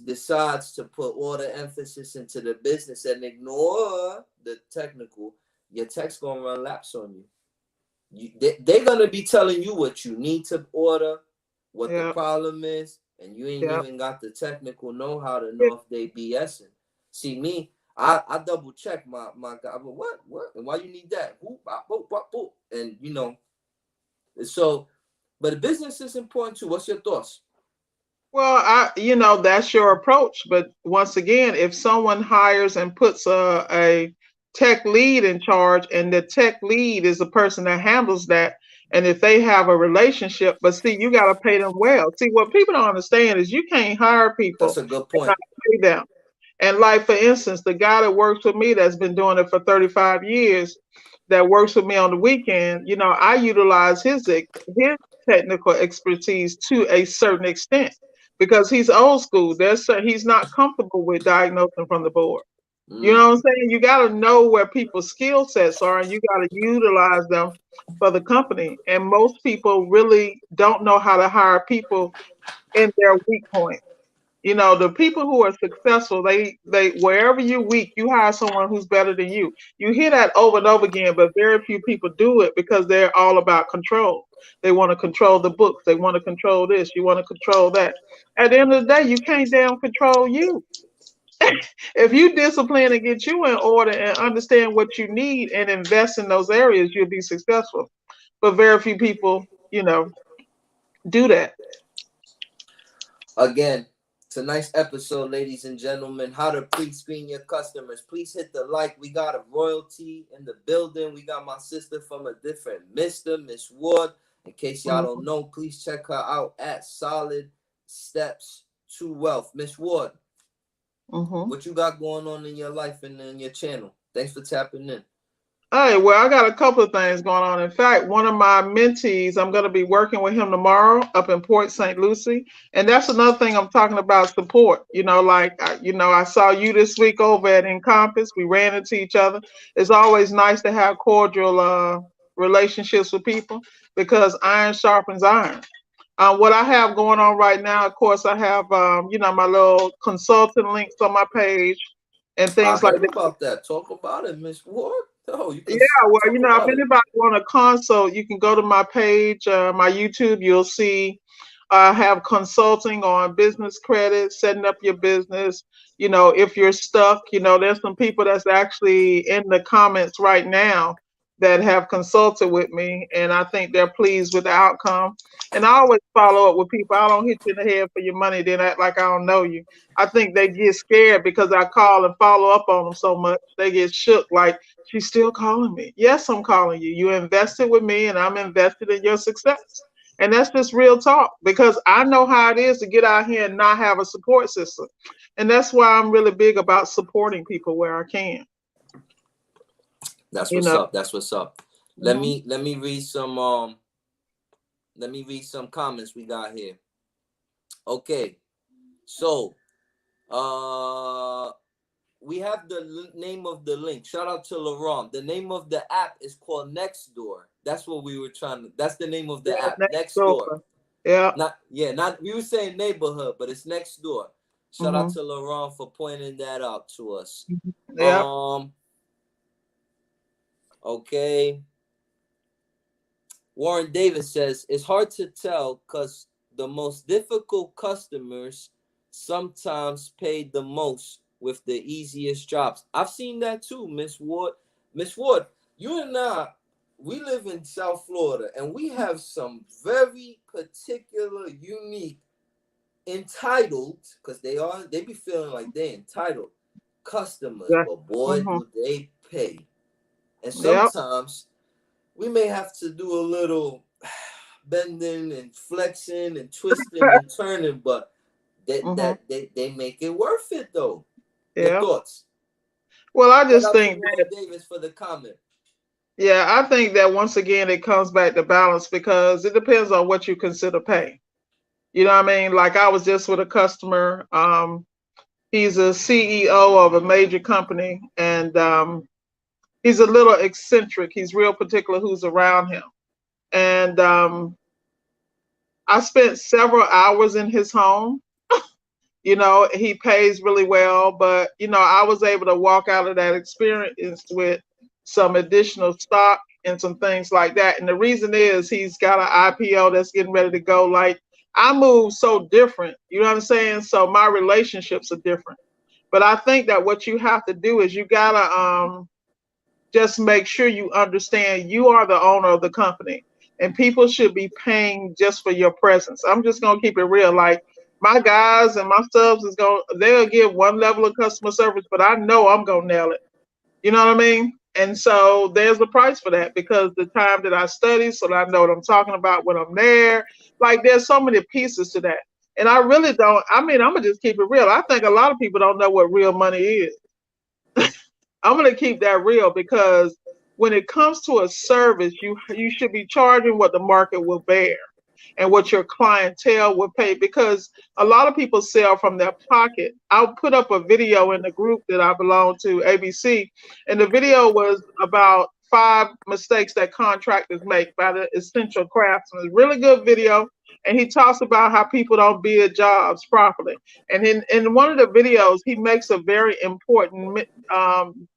decides to put all the emphasis into the business and ignore the technical, your tech's gonna run laps on you. They're gonna be telling you what you need to order, what the Yeah. problem is, and you ain't Yeah. even got the technical know-how to know if they BSing. See me, I double check my guy. What and why you need that? And you know, so but the business is important too. What's your thoughts? Well, that's your approach. But once again, if someone hires and puts a tech lead in charge, and the tech lead is the person that handles that, and if they have a relationship, but see, you got to pay them well. See, what people don't understand is you can't hire That's people a good and not point. pay them. And like for instance, the guy that works with me that's been doing it for 35 years, that works with me on the weekend, I utilize his technical expertise to a certain extent because he's old school. He's not comfortable with diagnosing from the board. You Mm. know what I'm saying? You got to know where people's skill sets are, and you got to utilize them for the company. And most people really don't know how to hire people in their weak point. The people who are successful, they wherever you're weak, you hire someone who's better than you. You hear that over and over again, but very few people do it because they're all about control. They want to control the books. They want to control this. You want to control that. At the end of the day, you can't damn control you. If you discipline and get you in order and understand what you need and invest in those areas, you'll be successful. But very few people, do that. Again, tonight's episode, ladies and gentlemen, how to pre-screen your customers. Please hit the like. We got a royalty in the building. We got my sister from a different Miss Ward. In case y'all don't Mhm. know, please check her out at Solid Steps to Wealth. Miss Ward, Mhm. what you got going on in your life and in your channel? Thanks for tapping in. Hey, well, I got a couple of things going on. In fact, one of my mentees, I'm going to be working with him tomorrow up in Port St. Lucie. And that's another thing I'm talking about support. I saw you this week over at Encompass. We ran into each other. It's always nice to have cordial relationships with people because iron sharpens iron. What I have going on right now, of course, I have, my little consultant links on my page and I things like heard that. about that. Talk about it, Miss Ward. Oh, you can Yeah, well, talk if about it. anybody want a consult, you can go to my page, my YouTube. You'll see I have consulting on business credit, setting up your business. If you're stuck, there's some people that's actually in the comments right now that have consulted with me, and I think they're pleased with the outcome. And I always follow up with people. I don't hit you in the head for your money, then act like I don't know you. I think they get scared because I call and follow up on them so much. They get shook like, she's still calling me. Yes, I'm calling you. You invested with me, and I'm invested in your success. And that's just real talk because I know how it is to get out here and not have a support system. And that's why I'm really big about supporting people where I can. That's You what's know. up. That's what's up. Mhm. Let me read some comments we got here. Okay. So, uh we have the name of the link. Shout out to Laurent. The name of the app is called Nextdoor. That's what we were trying to. That's the name of the Yeah, app. next door. Nextdoor. Yeah. Not we were saying neighborhood, but it's Nextdoor. Shout out Mm-hmm. to Laurent for pointing that out to us. Yep. Okay. Warren Davis says it's hard to tell because the most difficult customers sometimes pay the most with the easiest jobs. I've seen that too, Miss Ward. Miss Ward, you and I, we live in South Florida and we have some very particular, unique, entitled, because they be feeling like they entitled customers, Yeah. but boy, Mm-hmm. do they pay. And Yep. sometimes we may have to do a little bending and flexing and twisting and turning, but Mm-hmm. they make it worth it though. Your Yeah. thoughts? Well, I Shout just out to think Warren that, Davis for the comment. yeah, I think that once again it comes back to balance because it depends on what you consider pay. You know what I mean? Like I was just with a customer. He's a CEO of a major company, and he's a little eccentric. He's real particular who's around him. And I spent several hours in his home. You know, he pays really well, but you know, I was able to walk out of that experience with some additional stock and some things like that. And the reason is he's got an IPO that's getting ready to go. Like I move so different, you know what I'm saying? So my relationships are different. But I think that what you have to do is you gotta just make sure you understand you are the owner of the company and people should be paying just for your presence. I'm just going to keep it real. Like my guys and my subs they'll give one level of customer service, but I know I'm going to nail it. You know what I mean? And so there's a price for that because the time that I study, so that I know what I'm talking about when I'm there. Like there's so many pieces to that. And I really don't, I mean, I'm going to just keep it real. I think a lot of people don't know what real money is. I'm going to keep that real because when it comes to a service, you should be charging what the market will bear and what your clientele will pay because a lot of people sell from their pocket. I'll put up a video in the group that I belong to, ABC, and the video was about 5 mistakes that contractors make by the essential craftsmen. Really good video. And he talks about how people don't bid jobs properly. And in one of the videos, he makes a very important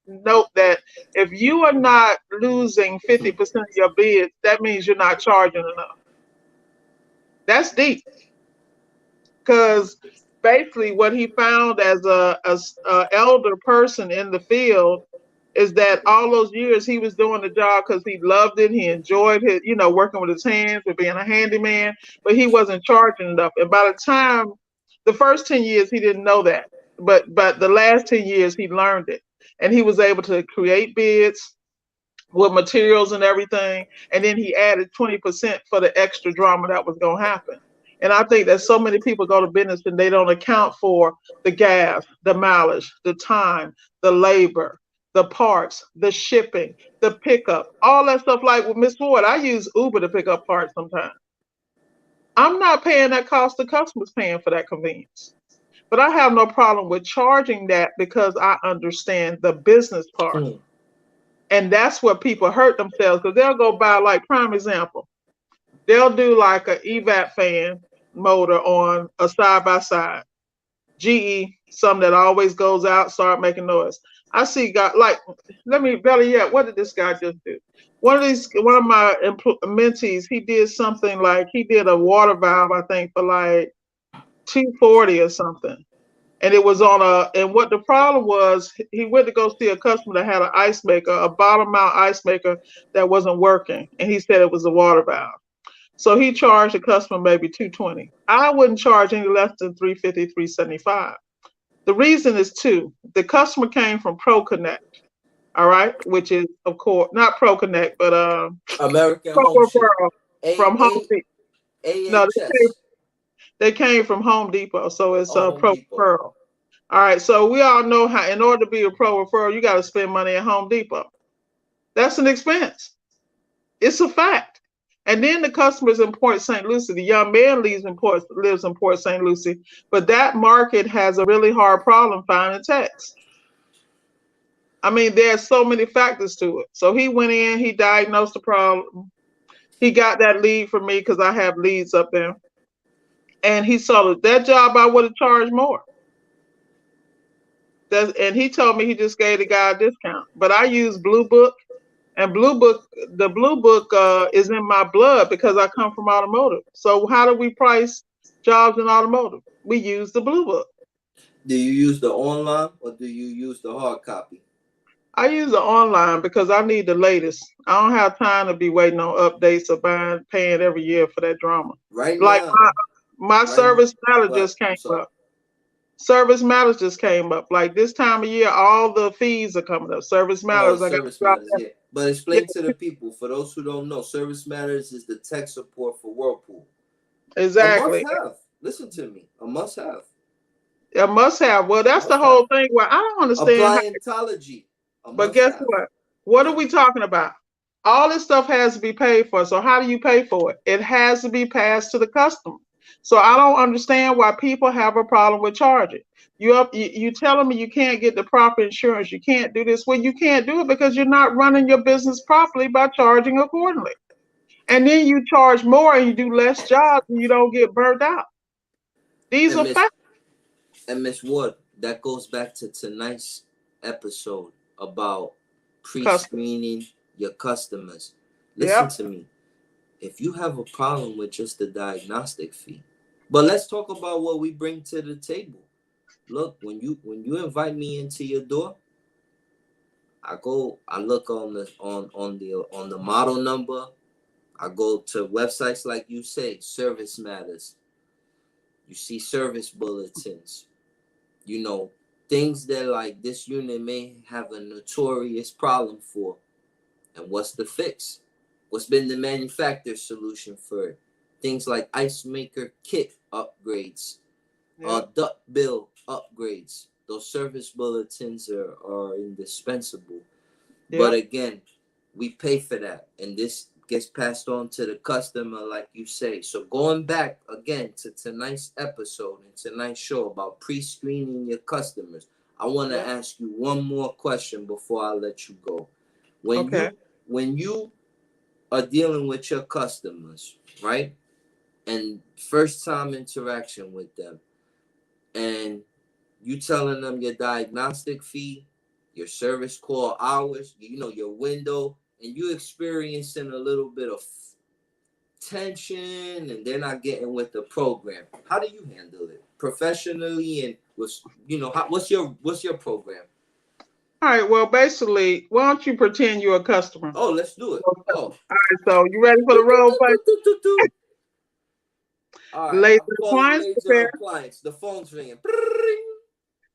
note that if you are not losing 50% of your bids, that means you're not charging enough. That's deep because basically what he found as a elder person in the field is that all those years he was doing the job because he loved it, he enjoyed it, you know, working with his hands, with being a handyman, but he wasn't charging enough. And by the time the first 10 years he didn't know that, but the last 10 years he learned it, and he was able to create bids with materials and everything. And then he added 20% for the extra drama that was going to happen. And I think that so many people go to business and they don't account for the gas, the mileage, the time, the labor, the parts, the shipping, the pickup, all that stuff. Like with Miss Ford, I use Uber to pick up parts sometimes. I'm not paying that cost, the customer's paying for that convenience. But I have no problem with charging that because I understand the business part. Hmm. And that's where people hurt themselves because they'll go buy, like, prime example, they'll do like a EVAP fan motor on a side by side. GE, some that always goes out, start making noise. I see guy like, let me better yet, what did this guy just do? One of my mentees, he did something like he did a water valve, I think, for like 240 or something. And it was on and what the problem was, he went to go see a customer that had an ice maker, a bottom mount ice maker that wasn't working. And he said it was a water valve. So he charged the customer maybe 220. I wouldn't charge any less than 350, 375. The reason is two. The customer came from Pro Connect, all right, which is of course not Pro Connect, but American Pro Home Shield. Referral A from Home A Depot. No, AHS. they came from Home Depot, so it's Oh, Home Pro Depot. Referral. All right, so we all know how in order to be a pro referral, you got to spend money at Home Depot. That's an expense. It's a fact. And then the customers in Port St. Lucie, the young man lives in Port St. Lucie, but that market has a really hard problem finding techs. I mean, there's so many factors to it. So he went in, he diagnosed the problem. He got that lead for me because I have leads up there. And he saw that job I would have charged more. And he told me he just gave the guy a discount. But I use Blue Book, and the Blue Book is in my blood because I come from automotive. So how do we price jobs in automotive? We use the Blue Book. Do you use the online or do you use the hard copy? I use it online because I need the latest. I don't have time to be waiting on updates or paying every year for that drama. Right Like now, my right now. service matter Go ahead. just came I'm sorry. up. Service matters just came up. Like this time of year, all the fees are coming up. Service Oh, matters. I got to Service drop Matters, that. yeah. But Yeah, explain to the people, for those who don't know, Service Matters is the tech support for Whirlpool. A must exactly. have. Listen to me. A must have. A must have. Well, that's the Must have. whole thing. Where I don't understand how. Appliantology. A But must guess have. what? What are Yeah. we talking about? All this stuff has to be paid for. So how do you pay for it? It has to be passed to the customer. So I don't understand why people have a problem with charging. You telling me you can't get the proper insurance, you can't do this. Well, you can't do it because you're not running your business properly by charging accordingly. And then you charge more and you do less jobs and you don't get burnt out. These And are Miss facts. and Miss Wood, that goes back to tonight's episode about Custom. pre-screening your customers. Listen Yep. to me. If you have a problem with just the diagnostic fee, but let's talk about what we bring to the table. Look, when you invite me into your door, I look on the model number. I go to websites like you say, Service Matters. You see service bulletins. You know, things that like this unit may have a notorious problem for. And what's the fix? What's been the manufacturer's solution for it? Things like ice maker kit upgrades, Yep. duct bill upgrades. Those service bulletins are indispensable. But Yep. again, we pay for that, and this gets passed on to the customer, like you say. So going back again to tonight's episode and tonight's show about pre-screening your customers, I want to Yep. ask you one more question before I let you go. When Okay. you are dealing with your customers, right, and first time interaction with them, and you telling them your diagnostic fee, your service call hours, your window, and you experiencing a little bit of tension and they're not getting with the program. How do you handle it professionally, and what's your program? All right. Well, basically, why don't you pretend you're a customer? Oh, let's do it. Okay. Oh. All right. So you ready for the role play? All right, Laser I'm calling appliance Laser repair. Appliance. The phone's ringing.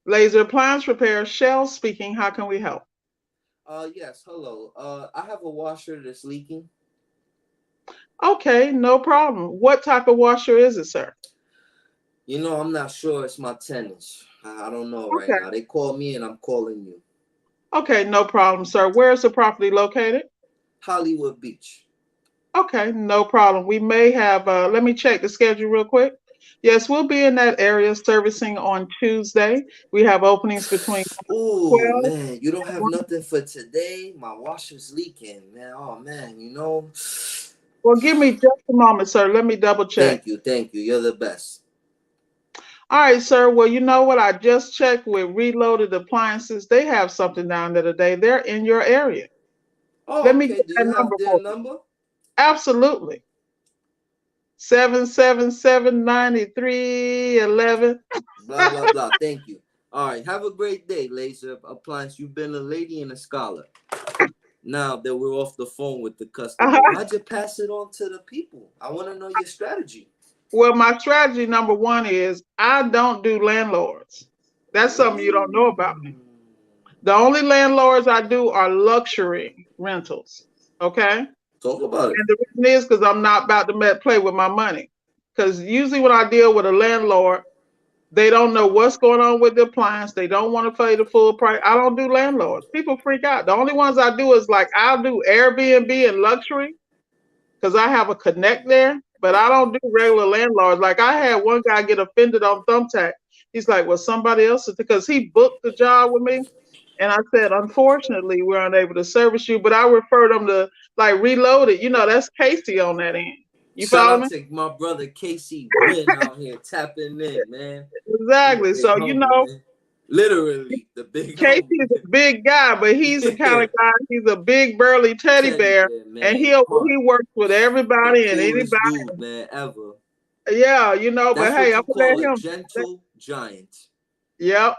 Laser appliance repair. Shell speaking. How can we help? Yes, hello. I have a washer that's leaking. Okay, no problem. What type of washer is it, sir? I'm not sure. It's my tenants. I don't know right Okay. now. They call me and I'm calling you. Okay, no problem, sir. Where is the property located? Hollywood Beach. Okay, no problem. We may have, let me check the schedule real quick. Yes, we'll be in that area servicing on Tuesday. We have openings between Oh 12 man, you don't and have 1. nothing for today? My washer's leaking, man. Oh man. Well, give me just a moment, sir. Let me double check. Thank you. You're the best. All right, sir. Well, you know what? I just checked with Reloaded Appliances. They have something down there today. They're in your area. Oh, Let me okay. get Do that you have number their for you. number? Absolutely. 777-9311. Blah blah blah. Thank you. All right. Have a great day, Laser Appliance. You've been a lady and a scholar. Now that we're off the phone with the customer, why'd you pass it on to the people? I want to know your strategy. Well, my strategy number one is I don't do landlords. That's something you don't know about me. Mm. The only landlords I do are luxury rentals. Okay. Talk about it. And the reason is because I'm not about to play with my money. Because usually when I deal with a landlord, they don't know what's going on with the appliance. They don't want to pay the full price. I don't do landlords. People freak out. The only ones I do is like I'll do Airbnb and luxury because I have a connect there, but I don't do regular landlords. Like I had one guy get offended on Thumbtack. He's like, well, somebody else, because he booked the job with me. And I said, unfortunately, we're unable to service you, but I refer them to like Reloaded. That's Casey on that end. You Shout follow out me? to my brother Casey Wynn out here tapping in, man. Exactly. Big So, homie, man. Literally, the big Casey homie. is a big guy, but he's the kind Yeah. of guy. He's a big burly teddy Teddy bear, bear, and man. he Heart. works with The everybody and coolest anybody. dude, man, ever. Yeah, but That's hey, what I'm you gonna let call a him. gentle giant. Yep,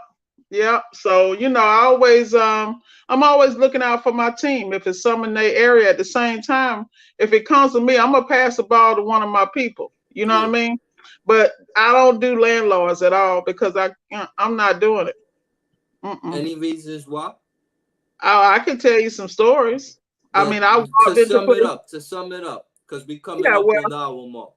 yep. So I always I'm always looking out for my team. If it's some in their area at the same time, if it comes to me, I'm gonna pass the ball to one of my people. You know what Yeah. I mean? But I don't do landlords at all because I'm not doing it. Mm-mm. Any reasons why? I can tell you some stories. I But mean, I walked into places. to sum it up, because we coming Yeah, up well, on the hour mark.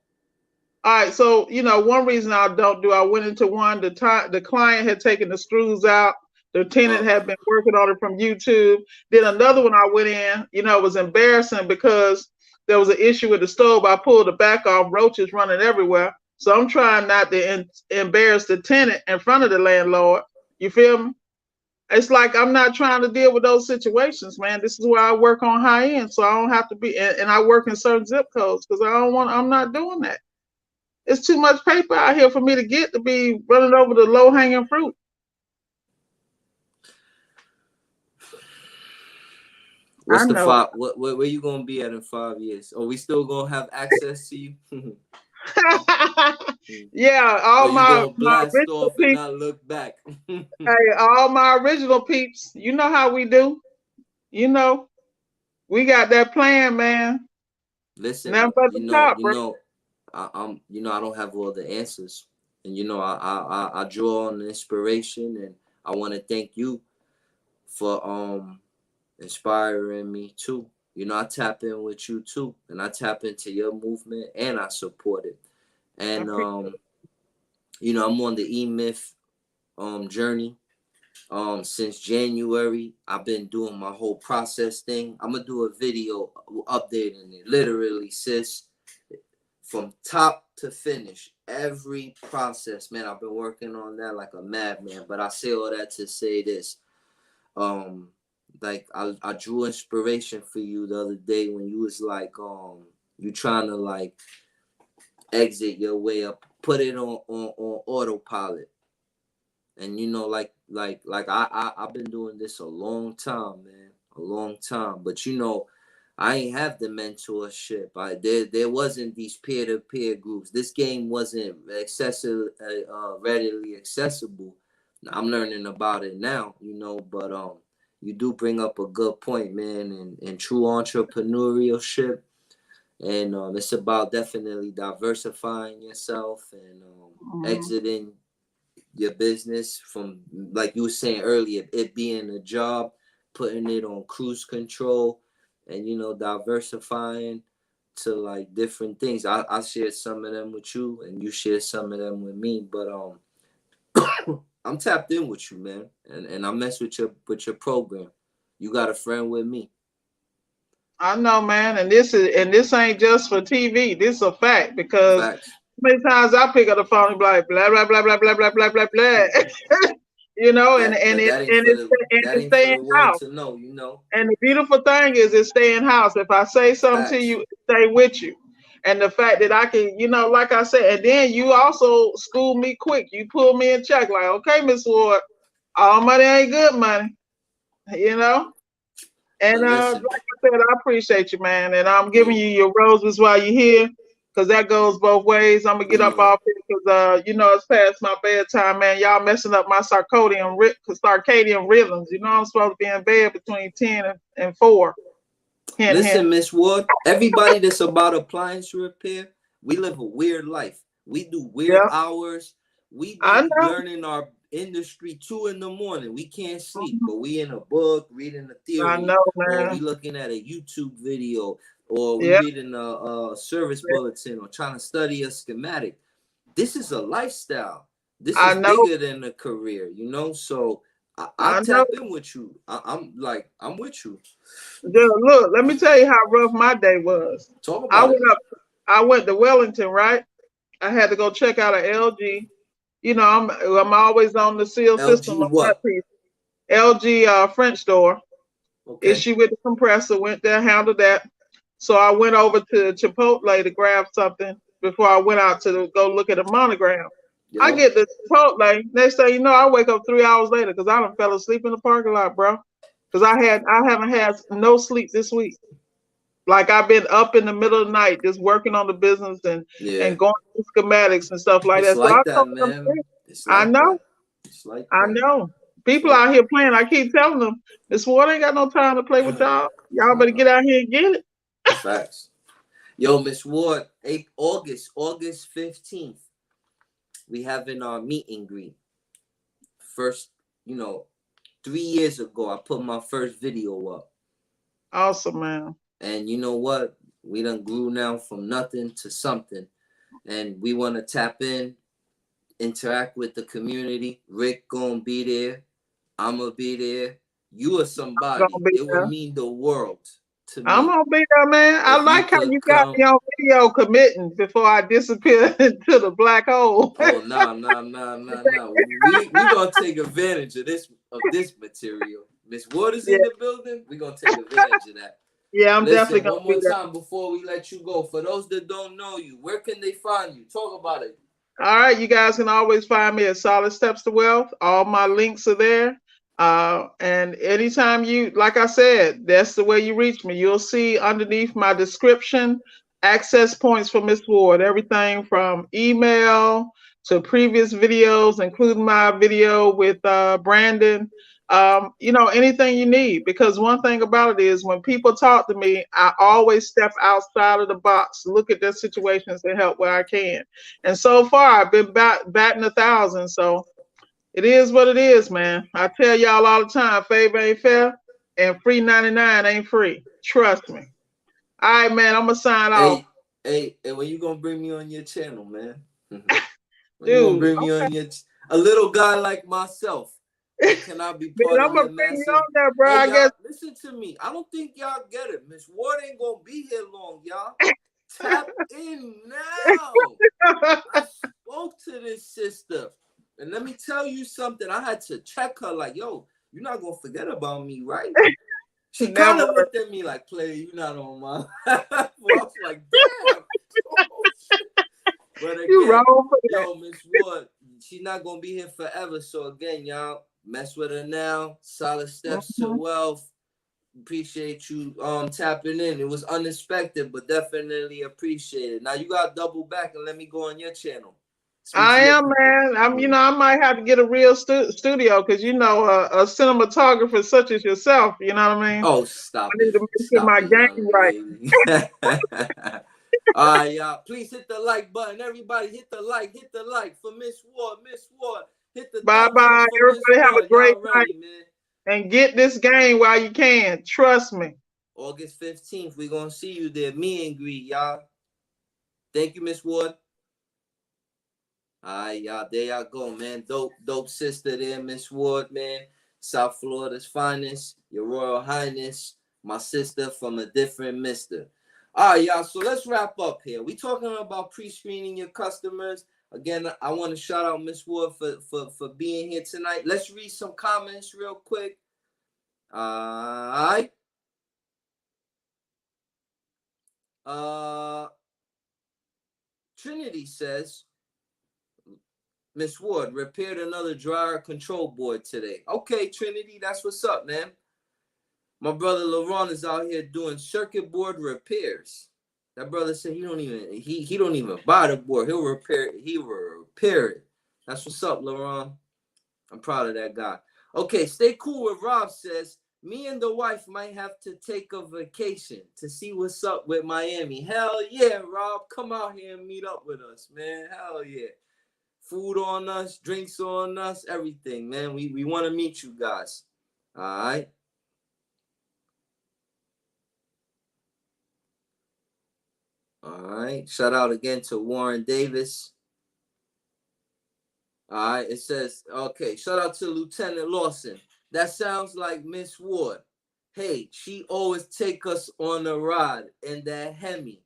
all right. So one reason I don't do. I went into one. The client had taken the screws out. The tenant Uh, had been working on it from YouTube. Then another one I went in. It was embarrassing because there was an issue with the stove. I pulled the back off. Roaches running everywhere. So I'm trying not to embarrass the tenant in front of the landlord. You feel me? It's like I'm not trying to deal with those situations, man. This is where I work on high end, so I don't have to be. And I work in certain zip codes because I don't want. I'm not doing that. It's too much paper out here for me to get to be running over the low hanging fruit. I what's the know. five? Where you gonna be at in 5 years? Are we still gonna have access to you? Yeah, Or all you gonna my blast original off and peeps. not look back? Hey, all my original peeps. You know how we do. You know, we got that plan, man. Listen, Nothing but the top, bro. I'm, I don't have all the answers, and I draw on inspiration, and I want to thank you for inspiring me too. I tap in with you too, and I tap into your movement, and I support it. I And appreciate I'm on the E-Myth journey. Since January, I've been doing my whole process thing. I'm gonna do a video updating it, literally, sis, from top to finish. Every process, man. I've been working on that like a madman. But I say all that to say this. Like I drew inspiration for you the other day when you was like, you trying to like exit your way up, put it on autopilot. And I've been doing this a long time, man, a long time. But I ain't have the mentorship. There wasn't these peer-to-peer groups. This game wasn't readily accessible. I'm learning about it now, But you do bring up a good point, man. And true entrepreneurship, and it's about definitely diversifying yourself and it. exiting your business from, like you were saying earlier, it being a job, putting it on cruise control, and diversifying to like different things. I shared some of them with you, and you shared some of them with me. But I'm tapped in with you, man, and I mess with your program. You got a friend with me. I know, man, and this ain't just for TV. This is a fact because Facts. many times I pick up the phone and be like blah blah blah blah blah blah blah blah blah. and That and but it that ain't and for it's the and that it's ain't for staying the world house. to know. And the beautiful thing is it stay in house. If I say something to Facts. you, it stay with you. And the fact that I can, like I said, and then you also school me quick. You pull me in check, like, okay, Miss Ward, all money ain't good money, you know. And But like listen, I said, I appreciate you, man. And I'm giving yeah, you your roses while you're here, because that goes both ways. I'm gonna get you up know. off here because it's past my bedtime, man. Y'all messing up my circadian rhythms. I'm supposed to be in bed between 10 and 4. Hint, hint. Listen, Miss Ward, everybody that's about appliance repair, we live a weird life. We do weird Yeah, hours. We I be know. learning our industry 2 in the morning. We can't sleep, but we in a book reading a I theory, know, or we man. looking at a YouTube video, or we Yeah, reading a service bulletin, or trying to study a schematic. This is a lifestyle. This I is know. bigger than a career. So I I know. tap in with you. I'm with you. Look, let me tell you how rough my day was. Talk I about it. went up. I went to Wellington, right? I had to go check out an LG. I'm always on the seal system LG on that what? piece. LG French door. Okay. Issue with the compressor. Went there, handled that. So I went over to Chipotle to grab something before I went out to go look at a monogram. I Yo, get the Chipotle. Next thing you know, I wake up 3 hours later because I done fell asleep in the parking lot, bro. Because I haven't had no sleep this week. Like I've been up in the middle of the night just working on the business yeah. and going through schematics and stuff like It's that. So I like that, told them, man. It's I like know, that. It's like I that. know. It's People like out here playing. I keep telling them, this water ain't got no time to play with y'all. Y'all better uh, get out here and get it. facts. Yo, Miss Ward, August 15th, we having our meet and greet. First, you know, 3 years ago, I put my first video up. Awesome, man. And you know what? We done grew now from nothing to something. And we want to tap in, interact with the community. Rick gonna be there. I'm gonna be there. You are I'm somebody. gonna be It would there. mean the world to I'm me gonna be there, man. I if you like how could you got come. me on video committing before I disappear into the black hole. Oh, nah. We gonna take advantage of this material. Miss Waters Yeah, in the building. We gonna take advantage of that. yeah, I'm definitely Listen, gonna one be more there. time before we let you go. For those that don't know you, where can they find you? Talk about it. All right, you guys can always find me at Solid Steps to Wealth. All my links are there. And anytime you, like I said, that's the way you reach me. You'll see underneath my description access points for Miss Ward, everything from email to previous videos, including my video with Brandon. Anything you need. Because one thing about it is when people talk to me, I always step outside of the box, look at their situations and help where I can. And so far, I've been batting 1,000. So it is what it is, man. I tell y'all all the time, favor ain't fair, and free 99 ain't free. Trust me. All right, man. I'm gonna sign off, Hey, when you gonna bring me on your channel, man? When you gonna dude. bring me on your a little guy like myself? Hey, can I be Man, part I'm of gonna your bring you massive? on there, bro. Hey, I guess. y'all, listen to me. I don't think y'all get it. Miss Ward ain't gonna be here long, y'all. Tap in now. I spoke to this sister, and let me tell you something. I had to check her, like, yo, you're not gonna forget about me, right? She kind Never. of looked at me like, "Player, you not on my." Well, I was like, "Damn." Oh, but You again, wrong for that. yo, Miss Wood, she's not gonna be here forever. So again, y'all mess with her now. Solid steps to Mhm. wealth. Appreciate you tapping in. It was unexpected, but definitely appreciated. Now you gotta double back and let me go on your channel. Speak I to your am, people. man. I might have to get a real studio because a cinematographer such as yourself, you know what I mean? Oh, I need to make sure stop my it, young game right. lady. All right, y'all. Please hit the like button. Everybody, hit the like for Miss Ward. Miss Ward, hit the Bye thumbs up bye. for Miss Everybody have a Ward. great Y'all night ready, man? and get this game while you can. Trust me. August 15th, we gonna see you there. Me and greet, y'all. Thank you, Miss Ward. All right, y'all. There y'all go, man. Dope sister there, Miss Ward, man. South Florida's finest, Your Royal Highness, my sister from a different mister. All right, y'all. So let's wrap up here. We talking about pre-screening your customers. Again, I want to shout out Miss Ward for being here tonight. Let's read some comments real quick. All right. Trinity says, Miss Ward repaired another dryer control board today. Okay, Trinity, that's what's up, man. My brother LaRon is out here doing circuit board repairs. That brother said he don't even buy the board. He'll repair it. That's what's up, LaRon. I'm proud of that guy. Okay, stay cool with Rob says, me and the wife might have to take a vacation to see what's up with Miami. Hell yeah, Rob. Come out here and meet up with us, man. Hell yeah. Food on us, drinks on us, everything, man. We want to meet you guys. All right. All right. Shout out again to Warren Davis. All right. It says, okay, shout out to Lieutenant Lawson. That sounds like Miss Ward. Hey, she always take us on a ride in that Hemi.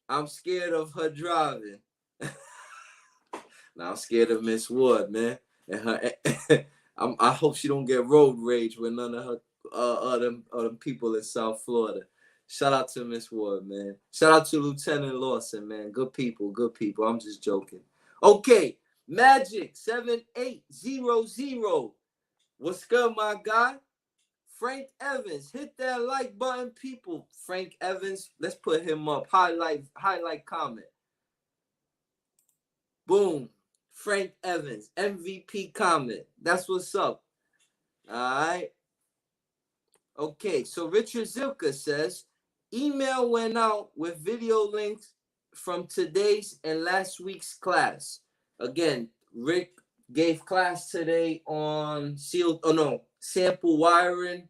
I'm scared of her driving. Now I'm scared of Miss Ward, man. And her, I hope she don't get road rage with none of her other people in South Florida. Shout out to Miss Ward, man. Shout out to Lieutenant Lawson, man. Good people, good people. I'm just joking. Okay, Magic 7800. What's good, my guy? Frank Evans, hit that like button, people. Frank Evans, let's put him up. Highlight comment. Boom. Frank Evans, MVP comment. That's what's up. All right. Okay, so Richard Zilka says, email went out with video links from today's and last week's class. Again, Rick gave class today on sample wiring.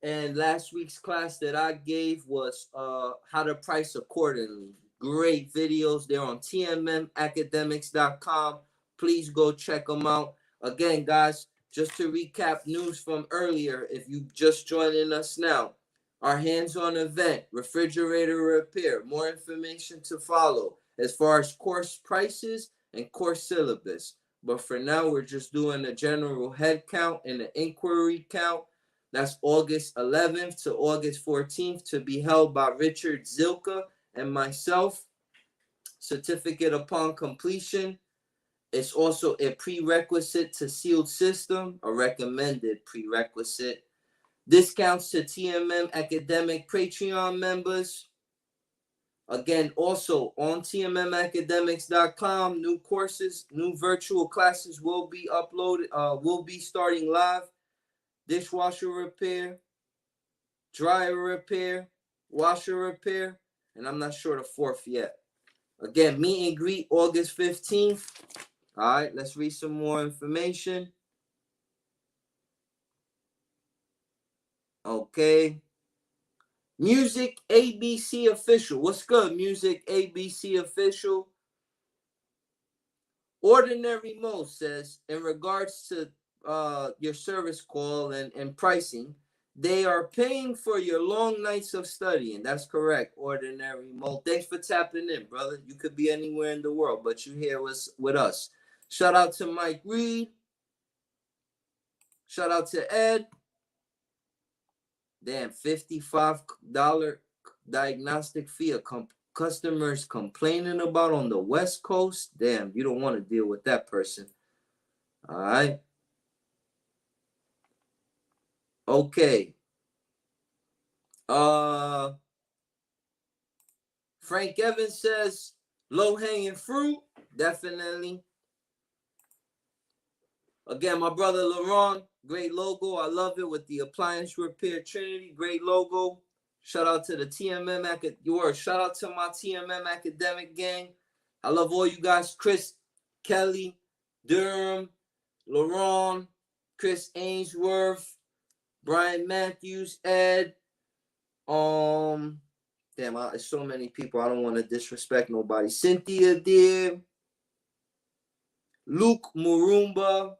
And last week's class that I gave was how to price accordingly. Great videos. They're on tmmacademics.com. Please go check them out. Again, guys, just to recap news from earlier, if you just joining us now, our hands-on event, refrigerator repair, more information to follow as far as course prices and course syllabus. But for now, we're just doing a general head count and an inquiry count. That's August 11th to August 14th to be held by Richard Zilka and myself. Certificate upon completion. It's also a prerequisite to sealed system, a recommended prerequisite. Discounts to TMM Academic Patreon members. Again, also on tmmacademics.com, new courses, new virtual classes will be uploaded, will be starting live. Dishwasher repair, dryer repair, washer repair, and I'm not sure the fourth yet. Again, meet and greet August 15th. All right, let's read some more information. Okay. Music ABC Official. What's good, Music ABC Official? Ordinary Mo says, in regards to your service call and pricing, they are paying for your long nights of studying. That's correct, Ordinary Mo. Thanks for tapping in, brother. You could be anywhere in the world, but you're here with us. Shout out to Mike Reed. Shout out to Ed. Damn, $55 diagnostic fee. Customers complaining about on the West Coast. Damn, you don't want to deal with that person. All right. Okay. Frank Evans says low-hanging fruit. Definitely. Again, my brother Laurent, great logo. I love it with the appliance repair Trinity. Great logo. Shout out to the TMM shout out to my TMM academic gang. I love all you guys. Chris, Kelly, Durham, Laurent, Chris Ainsworth, Brian Matthews, Ed. Damn, it's so many people. I don't want to disrespect nobody. Cynthia Deer, Luke Murumba,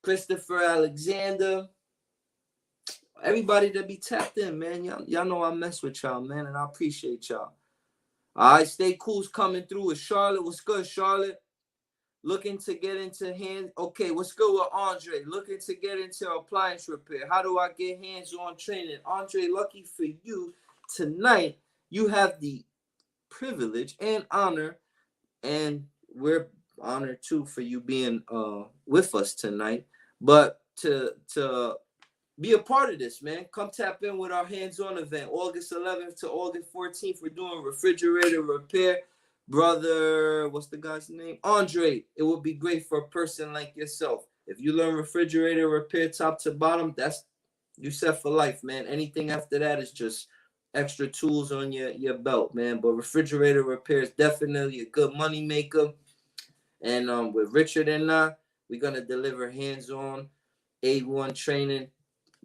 Christopher Alexander. Everybody that be tapped in, man. Y'all know I mess with y'all, man, and I appreciate y'all. All right, Stay Cool's coming through with Charlotte. What's good, Charlotte? Looking to get into hands. Okay, what's good with Andre? Looking to get into appliance repair. How do I get hands-on training? Andre, lucky for you, tonight you have the privilege and honor, and we're honored too for you being with us tonight. But to be a part of this, man. Come tap in with our hands-on event, August 11th to August 14th. We're doing refrigerator repair. Brother, what's the guy's name? Andre. It would be great for a person like yourself. If you learn refrigerator repair top to bottom, that's you set for life, man. Anything after that is just extra tools on your belt, man. But refrigerator repair is definitely a good money maker. And with Richard and I, we're gonna deliver hands-on A1 training.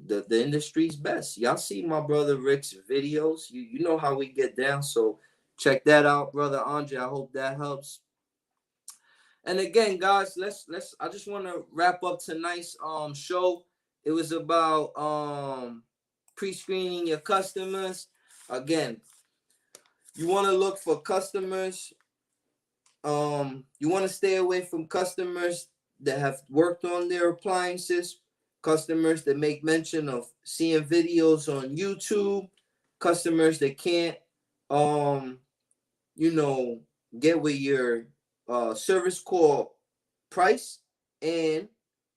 The industry's best. Y'all see my brother Rick's videos. You know how we get down. So check that out, brother Andre. I hope that helps. And again, guys, let's I just want to wrap up tonight's show. It was about pre-screening your customers. Again, you want to look for customers. You want to stay away from customers that have worked on their appliances, customers that make mention of seeing videos on YouTube, customers that can't get with your service call price and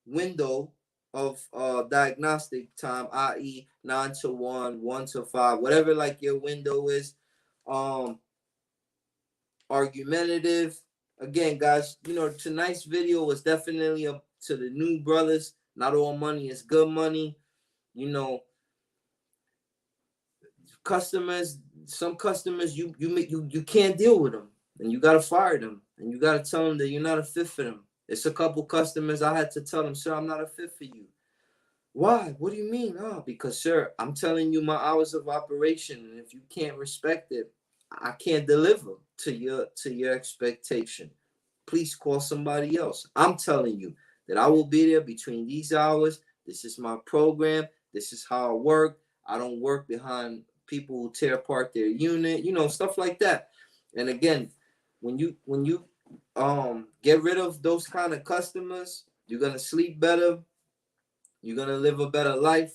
window of diagnostic time, i.e. 9 to 1, 1 to 5, whatever like your window is. Argumentative. Again, guys, tonight's video was definitely up to the new brothers. Not all money is good money. Customers, some customers, you can't deal with them, and you gotta fire them, and you gotta tell them that you're not a fit for them. It's a couple customers I had to tell them, sir, I'm not a fit for you. Why? What do you mean? Oh, because sir, I'm telling you my hours of operation, and if you can't respect it, I can't deliver to your expectation. Please call somebody else. I'm telling you that I will be there between these hours. This is my program. This is how I work. I don't work behind people who tear apart their unit, stuff like that. And again, when you get rid of those kind of customers, you're gonna sleep better. You're gonna live a better life.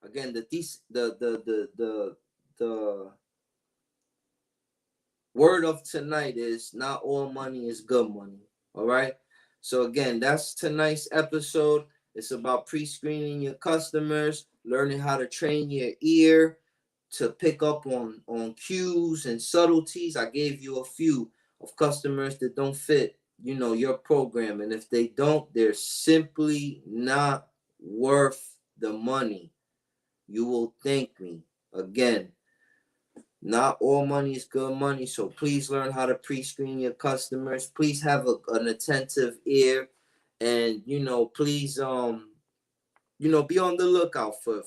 Again, the word of tonight is not all money is good money. All right. So again, that's tonight's episode. It's about pre-screening your customers, learning how to train your ear to pick up on cues and subtleties. I gave you a few of customers that don't fit, your program. And if they don't, they're simply not worth the money. You will thank me. Again, not all money is good money, so please learn how to pre-screen your customers. Please have an attentive ear, and please be on the lookout for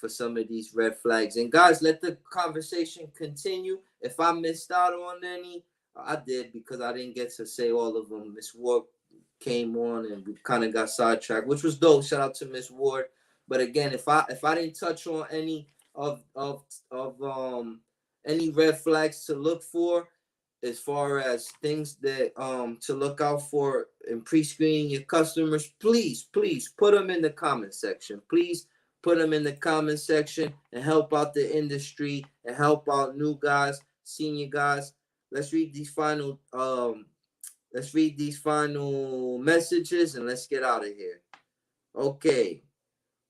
some of these red flags. And guys, let the conversation continue. If I missed out on any, I did, because I didn't get to say all of them. Miss Ward came on and we kind of got sidetracked, which was dope. Shout out to Miss Ward. But again, if I didn't touch on any of any red flags to look for, as far as things that to look out for in pre-screening your customers, please put them in the comment section. Please put them in the comment section and help out the industry and help out new guys, senior guys. Let's read these final messages and let's get out of here. Okay.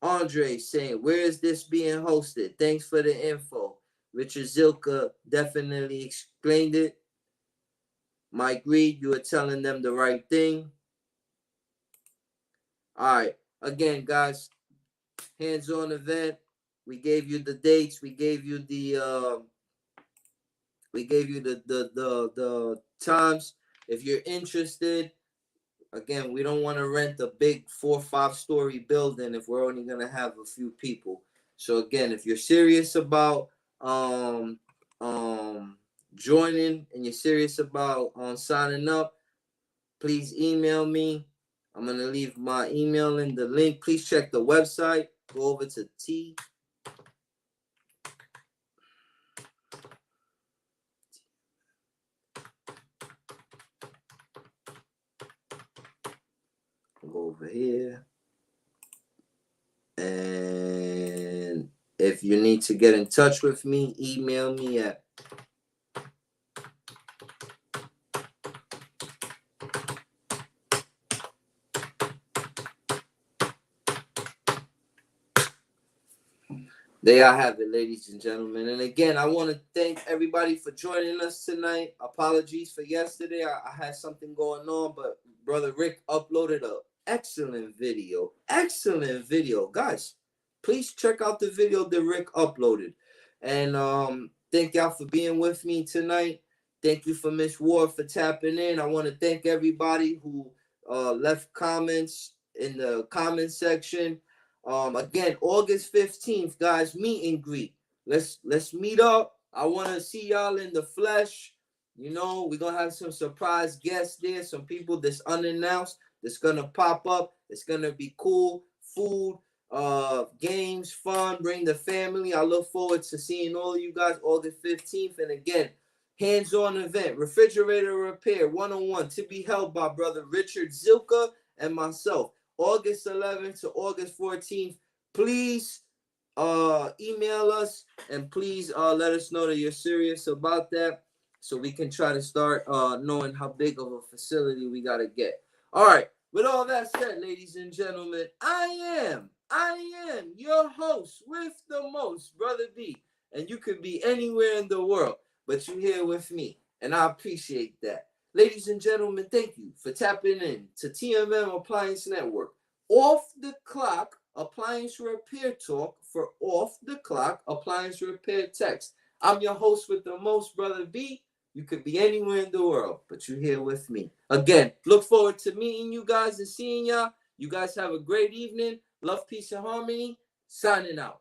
Andre saying, where is this being hosted? Thanks for the info. Richard Zilka definitely explained it. Mike Reed, you are telling them the right thing. All right. Again, guys, hands-on event. We gave you the dates. We gave you the times. If you're interested, again, we don't want to rent a big 4 or 5 story building if we're only gonna have a few people. So again, if you're serious about joining and you're serious about signing up, please email me. I'm gonna leave my email in the link. Please check the website. Go over to go over here. And if you need to get in touch with me, email me at there I have it, ladies and gentlemen. And again, I want to thank everybody for joining us tonight. Apologies for yesterday. I had something going on, but Brother Rick uploaded an excellent video. Excellent video. Guys, please check out the video that Rick uploaded. And thank y'all for being with me tonight. Thank you for Miss Ward for tapping in. I want to thank everybody who left comments in the comment section. Again, August 15th, guys, meet and greet. Let's meet up. I want to see y'all in the flesh. We're gonna have some surprise guests there, some people that's unannounced that's gonna pop up. It's gonna be cool. Food, games, fun, bring the family. I look forward to seeing all of you guys August 15th. And again, hands-on event, refrigerator repair 101 to be held by Brother Richard Zilka and myself. August 11th to August 14th. Please email us and please let us know that you're serious about that. so we can try to start knowing how big of a facility we got to get. All right. With all that said, ladies and gentlemen, I am your host with the most, Brother B. And you could be anywhere in the world, but you're here with me, and I appreciate that. Ladies and gentlemen, thank you for tapping in to TMM Appliance Network. Off the clock appliance repair talk for off the clock appliance repair text. I'm your host with the most, Brother B. You could be anywhere in the world, but you're here with me. Again, look forward to meeting you guys and seeing y'all. You guys have a great evening. Love, peace, and harmony. Signing out.